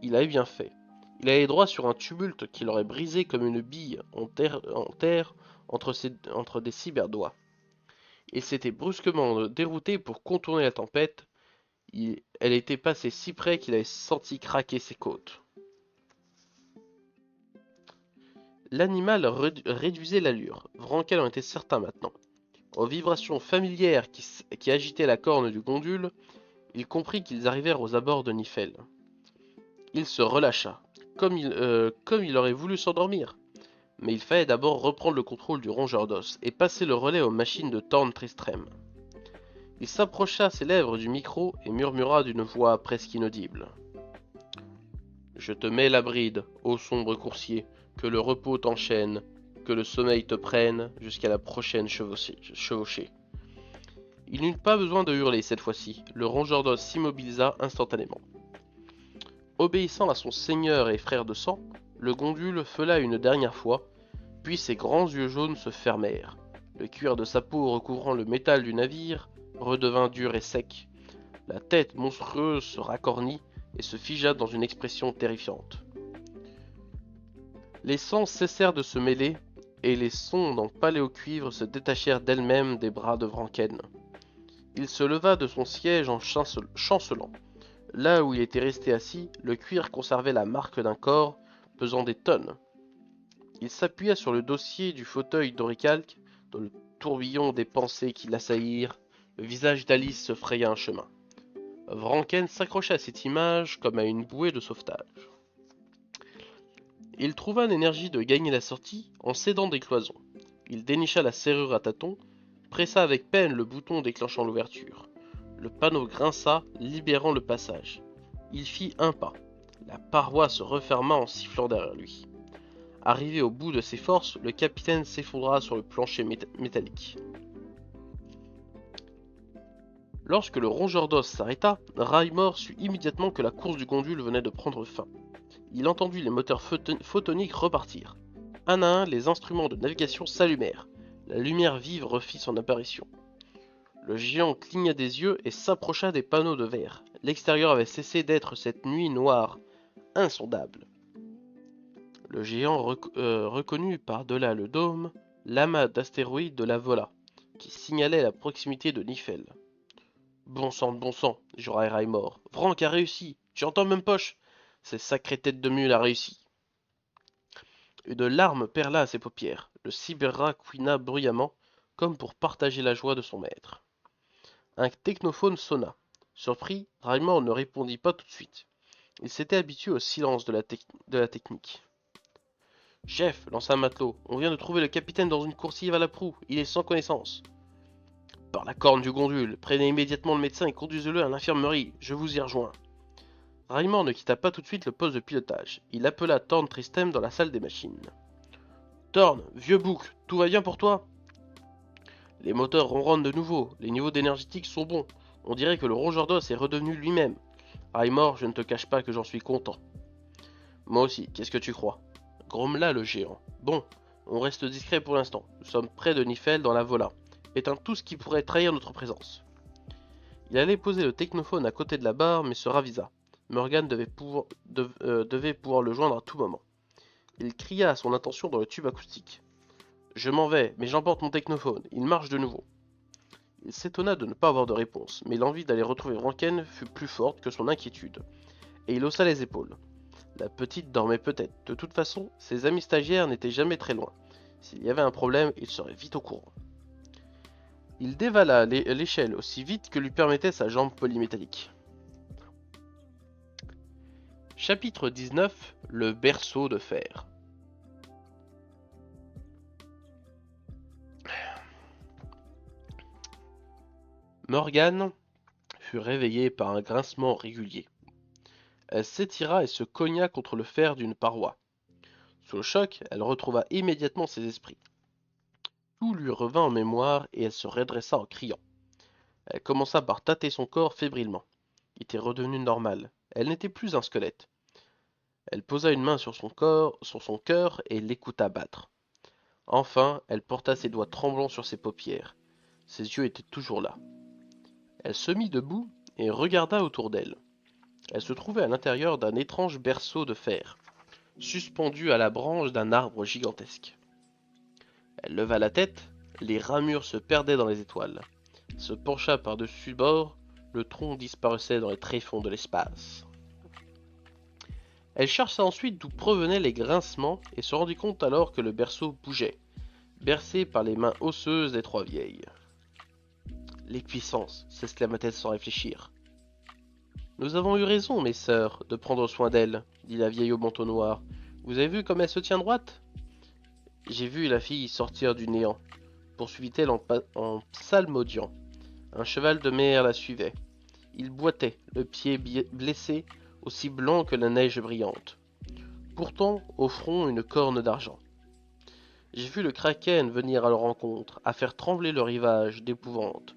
S1: Il avait bien fait. Il allait droit sur un tumulte qui l'aurait brisé comme une bille en terre entre des cyberdoigts. Il s'était brusquement dérouté pour contourner la tempête. Elle était passée si près qu'il avait senti craquer ses côtes. L'animal réduisait l'allure. Vranken en était certain maintenant. Aux vibrations familières qui agitaient la corne du gondule, il comprit qu'ils arrivèrent aux abords de Nifel. Il se relâcha, comme il aurait voulu s'endormir. Mais il fallait d'abord reprendre le contrôle du rongeur d'os et passer le relais aux machines de Thorn Tristram. Il s'approcha ses lèvres du micro et murmura d'une voix presque inaudible. « Je te mets la bride, ô sombre coursier, que le repos t'enchaîne, que le sommeil te prenne jusqu'à la prochaine chevauchée. » Il n'eut pas besoin de hurler cette fois-ci, le rongeur d'os s'immobilisa instantanément. Obéissant à son seigneur et frère de sang, le gondule feula une dernière fois, puis ses grands yeux jaunes se fermèrent. Le cuir de sa peau recouvrant le métal du navire redevint dur et sec. La tête monstrueuse se racornit et se figea dans une expression terrifiante. Les sangs cessèrent de se mêler, et les sondes en paléocuivre se détachèrent d'elles-mêmes des bras de Vranken. Il se leva de son siège en chancelant. Là où il était resté assis, le cuir conservait la marque d'un corps pesant des tonnes. Il s'appuya sur le dossier du fauteuil d'oricalque, dans le tourbillon des pensées qui l'assaillirent. Le visage d'Alice se fraya un chemin. Vranken s'accrocha à cette image comme à une bouée de sauvetage. Il trouva l'énergie de gagner la sortie en s'aidant des cloisons. Il dénicha la serrure à tâtons, pressa avec peine le bouton déclenchant l'ouverture. Le panneau grinça, libérant le passage. Il fit un pas. La paroi se referma en sifflant derrière lui. Arrivé au bout de ses forces, le capitaine s'effondra sur le plancher métallique. Lorsque le rongeur d'os s'arrêta, Raimor sut immédiatement que la course du gondule venait de prendre fin. Il entendit les moteurs photoniques repartir. Un à un, les instruments de navigation s'allumèrent. La lumière vive refit son apparition. Le géant cligna des yeux et s'approcha des panneaux de verre. L'extérieur avait cessé d'être cette nuit noire, insondable. Le géant reconnut par-delà le dôme l'amas d'astéroïdes de la Vola, qui signalait la proximité de Nifel. Bon sang, jura Raimor. Vranck a réussi. Tu entends, même poche? Cette sacrée tête de mule a réussi. Une larme perla à ses paupières. Le cyberrat couina bruyamment, comme pour partager la joie de son maître. Un technophone sonna. Surpris, Raimor ne répondit pas tout de suite. Il s'était habitué au silence de la technique. Chef, lança un matelot, on vient de trouver le capitaine dans une coursive à la proue. Il est sans connaissance. Par la corne du gondule, prenez immédiatement le médecin et conduisez-le à l'infirmerie. Je vous y rejoins. Raimor ne quitta pas tout de suite le poste de pilotage. Il appela Thorn Tristem dans la salle des machines. Thorn, vieux boucle, tout va bien pour toi? Les moteurs ronronnent de nouveau, les niveaux d'énergétique sont bons. On dirait que le rongeur d'os est redevenu lui-même. Raimor, je ne te cache pas que j'en suis content. Moi aussi, qu'est-ce que tu crois? Grommela le géant. Bon, on reste discret pour l'instant. Nous sommes près de Nifel dans la Vola. Éteins tout ce qui pourrait trahir notre présence. Il allait poser le technophone à côté de la barre, mais se ravisa. Morgan devait pouvoir le joindre à tout moment. Il cria à son intention dans le tube acoustique. Je m'en vais, mais j'emporte mon technophone. Il marche de nouveau. Il s'étonna de ne pas avoir de réponse, mais l'envie d'aller retrouver Ranken fut plus forte que son inquiétude, et il haussa les épaules. La petite dormait peut-être. De toute façon, ses amis stagiaires n'étaient jamais très loin. S'il y avait un problème, il serait vite au courant. Il dévala l'échelle aussi vite que lui permettait sa jambe polymétallique. Chapitre 19. Le berceau de fer. Morgane fut réveillée par un grincement régulier. Elle s'étira et se cogna contre le fer d'une paroi. Sous le choc, elle retrouva immédiatement ses esprits. Tout lui revint en mémoire et elle se redressa en criant. Elle commença par tâter son corps fébrilement. Il était redevenu normal. Elle n'était plus un squelette. Elle posa une main sur son cœur et l'écouta battre. Enfin, elle porta ses doigts tremblants sur ses paupières. Ses yeux étaient toujours là. Elle se mit debout et regarda autour d'elle. Elle se trouvait à l'intérieur d'un étrange berceau de fer, suspendu à la branche d'un arbre gigantesque. Elle leva la tête, les ramures se perdaient dans les étoiles. Se pencha par-dessus bord, le tronc disparaissait dans les tréfonds de l'espace. Elle chercha ensuite d'où provenaient les grincements et se rendit compte alors que le berceau bougeait, bercé par les mains osseuses des trois vieilles. Les puissances, s'exclama-t-elle sans réfléchir. Nous avons eu raison, mes sœurs, de prendre soin d'elle, dit la vieille au manteau noir. Vous avez vu comme elle se tient droite? J'ai vu la fille sortir du néant, poursuivit-elle en psalmodiant. Un cheval de mer la suivait. Il boitait, le pied blessé, aussi blanc que la neige brillante. Pourtant, au front, une corne d'argent. J'ai vu le kraken venir à leur rencontre, à faire trembler le rivage d'épouvante.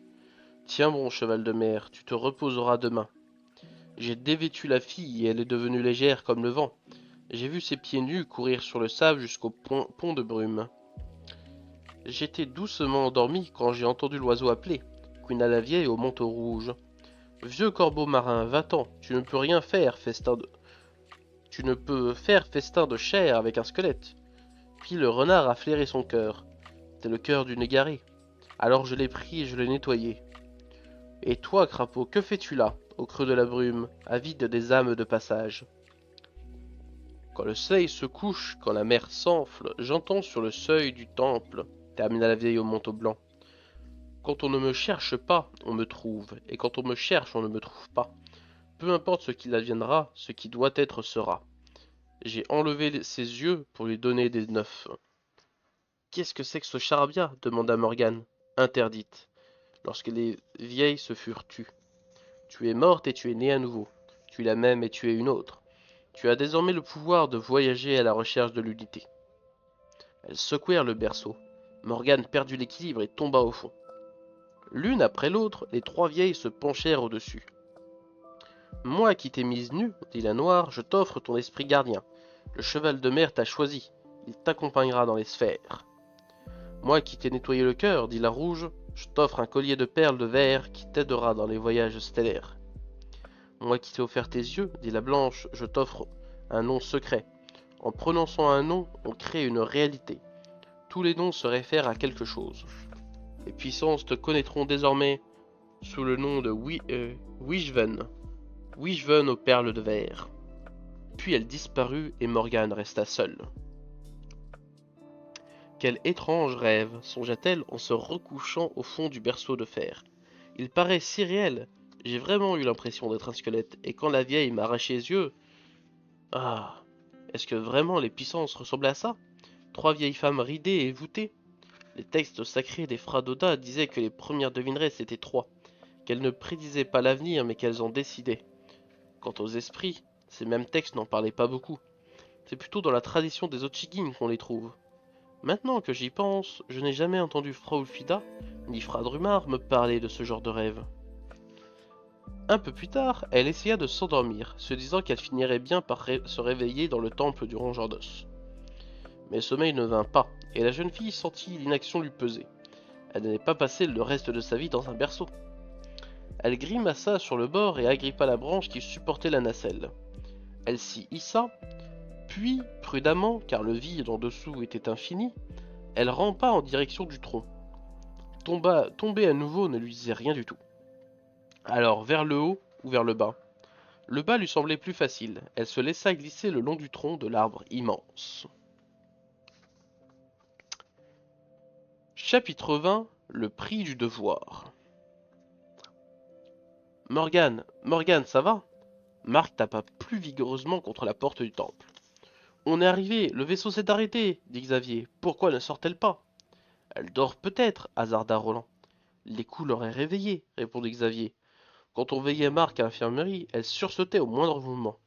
S1: Tiens bon, cheval de mer, tu te reposeras demain. J'ai dévêtu la fille et elle est devenue légère comme le vent. J'ai vu ses pieds nus courir sur le sable jusqu'au pont de brume. J'étais doucement endormi quand j'ai entendu l'oiseau appeler, couina la vieille au manteau rouge. Vieux corbeau marin, va-t'en, tu ne peux rien faire, Tu ne peux faire festin de chair avec un squelette. Puis le renard a flairé son cœur. C'était le cœur d'une égarée. Alors je l'ai pris et je l'ai nettoyé. Et toi, crapaud, que fais-tu là, au creux de la brume, avide des âmes de passage? Quand le soleil se couche, quand la mer s'enfle, j'entends sur le seuil du temple, termina la vieille au manteau blanc. Quand on ne me cherche pas, on me trouve, et quand on me cherche, on ne me trouve pas. Peu importe ce qu'il adviendra, ce qui doit être sera. J'ai enlevé ses yeux pour lui donner des neufs. Qu'est-ce que c'est que ce charabia? Demanda Morgane, interdite, lorsque les vieilles se furent tues. Tu es morte et tu es née à nouveau. Tu es la même et tu es une autre. Tu as désormais le pouvoir de voyager à la recherche de l'unité. Elles secouèrent le berceau. Morgane perdit l'équilibre et tomba au fond. L'une après l'autre, les trois vieilles se penchèrent au-dessus. Moi qui t'ai mise nue, dit la noire, je t'offre ton esprit gardien. Le cheval de mer t'a choisi. Il t'accompagnera dans les sphères. Moi qui t'ai nettoyé le cœur, dit la rouge, je t'offre un collier de perles de verre qui t'aidera dans les voyages stellaires. Moi qui t'ai offert tes yeux, dit la blanche, je t'offre un nom secret. En prononçant un nom, on crée une réalité. Tous les noms se réfèrent à quelque chose. Les puissances te connaîtront désormais sous le nom de Wishven. Wishven aux perles de verre. Puis elle disparut et Morgane resta seule. Quel étrange rêve, songea-t-elle en se recouchant au fond du berceau de fer. Il paraît si réel. J'ai vraiment eu l'impression d'être un squelette, et quand la vieille m'a arraché les yeux... Ah, est-ce que vraiment les puissances ressemblaient à ça? Trois vieilles femmes ridées et voûtées? Les textes sacrés des Fradoda disaient que les premières devineresses étaient trois, qu'elles ne prédisaient pas l'avenir mais qu'elles en décidaient. Quant aux esprits, ces mêmes textes n'en parlaient pas beaucoup. C'est plutôt dans la tradition des Ochigin qu'on les trouve. Maintenant que j'y pense, je n'ai jamais entendu Frau Ulfida ni Fra Drumar me parler de ce genre de rêve. Un peu plus tard, elle essaya de s'endormir, se disant qu'elle finirait bien par se réveiller dans le temple du rongeur d'os. Mais le sommeil ne vint pas, et la jeune fille sentit l'inaction lui peser. Elle n'allait pas passer le reste de sa vie dans un berceau. Elle grimaça sur le bord et agrippa la branche qui supportait la nacelle. Elle s'y hissa, puis, prudemment, car le vide en dessous était infini, elle rampa en direction du tronc. Tomber à nouveau ne lui disait rien du tout. Alors, vers le haut ou vers le bas? Le bas lui semblait plus facile. Elle se laissa glisser le long du tronc de l'arbre immense. Chapitre 20. Le prix du devoir. Morgane, Morgane, ça va? Marc tapa plus vigoureusement contre la porte du temple. On est arrivé, le vaisseau s'est arrêté, dit Xavier. Pourquoi ne sort-elle pas? Elle dort peut-être, hasarda Roland. Les coups l'auraient réveillée, répondit Xavier. Quand on veillait Marc à l'infirmerie, elle sursautait au moindre mouvement.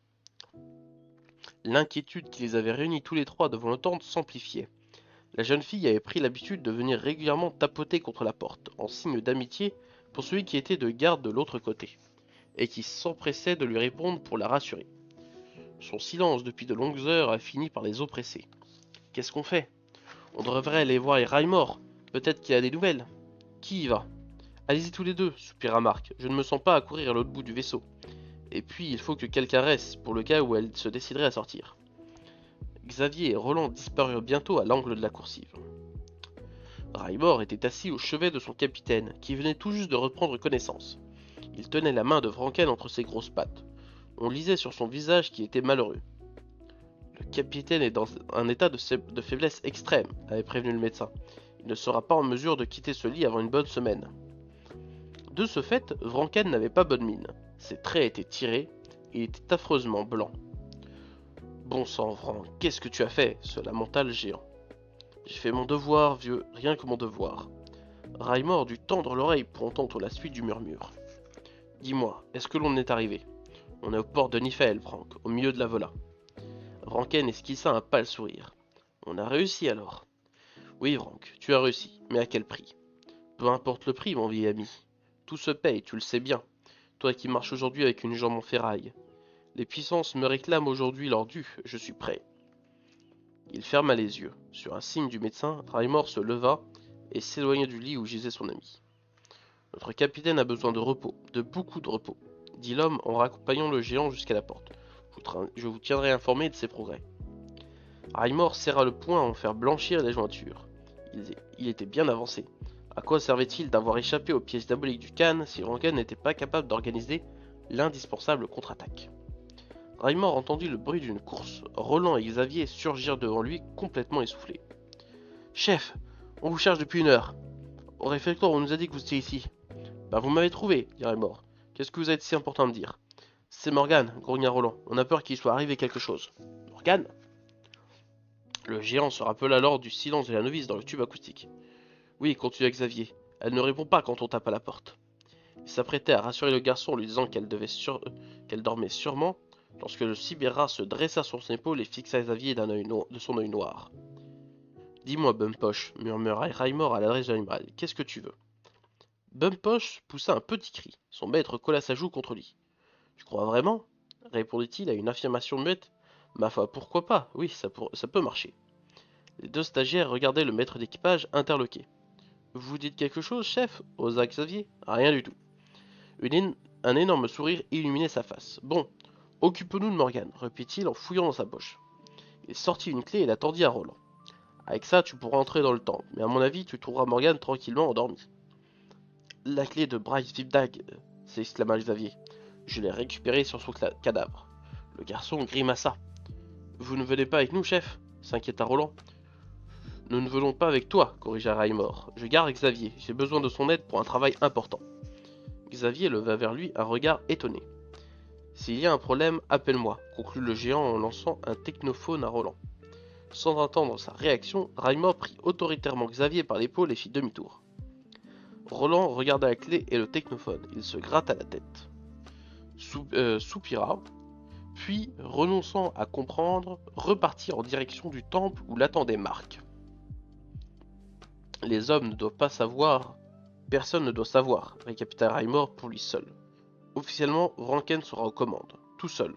S1: L'inquiétude qui les avait réunis tous les trois devant le tente s'amplifiait. La jeune fille avait pris l'habitude de venir régulièrement tapoter contre la porte, en signe d'amitié pour celui qui était de garde de l'autre côté, et qui s'empressait de lui répondre pour la rassurer. Son silence depuis de longues heures a fini par les oppresser. Qu'est-ce qu'on fait? On devrait aller voir Raimor. Peut-être qu'il a des nouvelles. Qui y va? Allez-y tous les deux, soupira Marc. Je ne me sens pas à courir à l'autre bout du vaisseau. Et puis, il faut que quelqu'un reste, pour le cas où elle se déciderait à sortir. Xavier et Roland disparurent bientôt à l'angle de la coursive. Raimor était assis au chevet de son capitaine, qui venait tout juste de reprendre connaissance. Il tenait la main de Vranken entre ses grosses pattes. On lisait sur son visage qu'il était malheureux. Le capitaine est dans un état de faiblesse extrême, avait prévenu le médecin. Il ne sera pas en mesure de quitter ce lit avant une bonne semaine. De ce fait, Vranken n'avait pas bonne mine. Ses traits étaient tirés, et il était affreusement blanc. Bon sang, Vran, qu'est-ce que tu as fait? Se lamenta le géant. J'ai fait mon devoir, vieux, rien que mon devoir. Raimor dut tendre l'oreille pour entendre la suite du murmure. Dis-moi, est-ce que l'on est arrivé? On est aux portes de Nifel, Franck, au milieu de la Vola. Vranken esquissa un pâle sourire. On a réussi alors. Oui, Vranck, tu as réussi, mais à quel prix? Peu importe le prix, mon vieil ami. Tout se paye, tu le sais bien. Toi qui marches aujourd'hui avec une jambe en ferraille. Les puissances me réclament aujourd'hui leur dû, je suis prêt. Il ferma les yeux. Sur un signe du médecin, Raimor se leva et s'éloigna du lit où gisait son ami. Notre capitaine a besoin de repos, de beaucoup de repos, dit l'homme en raccompagnant le géant jusqu'à la porte. Je vous tiendrai informé de ses progrès. Raimor serra le poing à en faire blanchir les jointures. Il était bien avancé. À quoi servait-il d'avoir échappé aux pièces diaboliques du Khan si Vranken n'était pas capable d'organiser l'indispensable contre-attaque? Raimor entendit le bruit d'une course. Roland et Xavier surgirent devant lui, complètement essoufflés. « Chef, on vous cherche depuis une heure. Au réfectoire, on nous a dit que vous étiez ici. »« Bah vous m'avez trouvé, » dit Raimor. « Qu'est-ce que vous avez de si important à me dire ?»« C'est Morgane, » grogna Roland. « On a peur qu'il soit arrivé quelque chose. »« Morgane ?» Le géant se rappela alors du silence de la novice dans le tube acoustique. « Oui, continua Xavier. Elle ne répond pas quand on tape à la porte. » Il s'apprêtait à rassurer le garçon en lui disant qu'elle dormait sûrement, lorsque le cyberrat se dressa sur son épaule et fixa Xavier de son œil noir. « Dis-moi, Bumpoche, murmura Raimor à l'adresse de l'animal, qu'est-ce que tu veux ?» Bumpoche poussa un petit cri. Son maître colla sa joue contre lui. « Tu crois vraiment ?» répondit-il à une affirmation muette. « Ma foi, pourquoi pas? Oui, ça peut marcher. » Les deux stagiaires regardaient le maître d'équipage interloqué. Vous dites quelque chose, chef osa Xavier. Rien du tout. Un énorme sourire illuminait sa face. Bon, occupons-nous de Morgane, reprit-il en fouillant dans sa poche. Il sortit une clé et la tendit à Roland. Avec ça, tu pourras entrer dans le temple, mais à mon avis, tu trouveras Morgane tranquillement endormie. La clé de Bryce Vibdag, s'exclama Xavier. Je l'ai récupérée sur son cadavre. Le garçon grimaça. Vous ne venez pas avec nous, chef s'inquiéta Roland. Nous ne venons pas avec toi, corrigea Raymore. Je garde Xavier, j'ai besoin de son aide pour un travail important. Xavier leva vers lui un regard étonné. S'il y a un problème, appelle-moi, conclut le géant en lançant un technophone à Roland. Sans attendre sa réaction, Raymore prit autoritairement Xavier par l'épaule et fit demi-tour. Roland regarda la clé et le technophone. Il se gratta la tête. Soupira, puis, renonçant à comprendre, repartit en direction du temple où l'attendait Marc. Les hommes ne doivent pas savoir, personne ne doit savoir, récapitula Raymore pour lui seul. Officiellement, Vranken sera aux commandes, tout seul.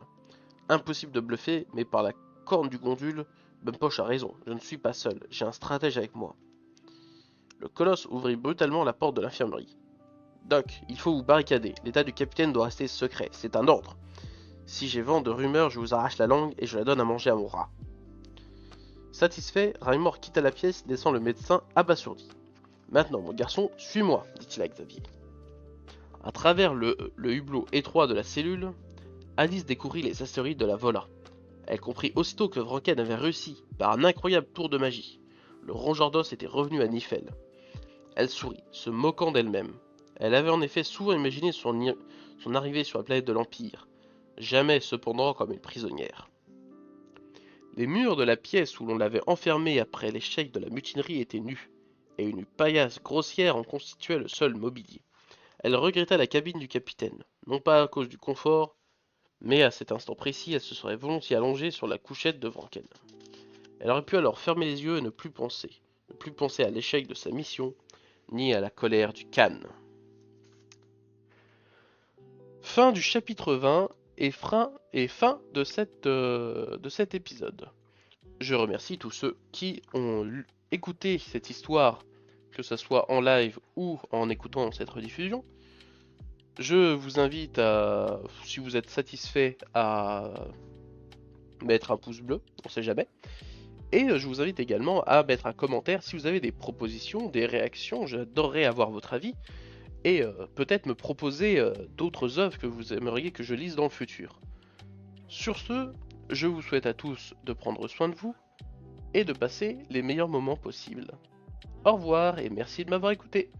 S1: Impossible de bluffer, mais par la corne du gondule, Bumpoche a raison, je ne suis pas seul, j'ai un stratège avec moi. Le colosse ouvrit brutalement la porte de l'infirmerie. Doc, il faut vous barricader, l'état du capitaine doit rester secret, c'est un ordre. Si j'ai vent de rumeurs, je vous arrache la langue et je la donne à manger à mon rat. Satisfait, Raymore quitta la pièce, laissant le médecin abasourdi. Maintenant, mon garçon, suis-moi, dit-il à Xavier. À travers le hublot étroit de la cellule, Alice découvrit les astéroïdes de la Vola. Elle comprit aussitôt que Vranken avait réussi, par un incroyable tour de magie. Le rongeur d'os était revenu à Nifel. Elle sourit, se moquant d'elle-même. Elle avait en effet souvent imaginé son arrivée sur la planète de l'Empire. Jamais, cependant, comme une prisonnière. Les murs de la pièce où l'on l'avait enfermée après l'échec de la mutinerie étaient nus, et une paillasse grossière en constituait le seul mobilier. Elle regretta la cabine du capitaine, non pas à cause du confort, mais à cet instant précis, elle se serait volontiers allongée sur la couchette de Vranken. Elle aurait pu alors fermer les yeux et ne plus penser à l'échec de sa mission, ni à la colère du Khan. Fin du chapitre 20 et fin de cet épisode. Je remercie tous ceux qui ont écouté cette histoire, que ce soit en live ou en écoutant cette rediffusion. Je vous invite à, si vous êtes satisfait, à mettre un pouce bleu, on sait jamais. Et je vous invite également à mettre un commentaire si vous avez des propositions, des réactions, j'adorerais avoir votre avis. Et peut-être me proposer d'autres œuvres que vous aimeriez que je lise dans le futur. Sur ce, je vous souhaite à tous de prendre soin de vous et de passer les meilleurs moments possibles. Au revoir et merci de m'avoir écouté.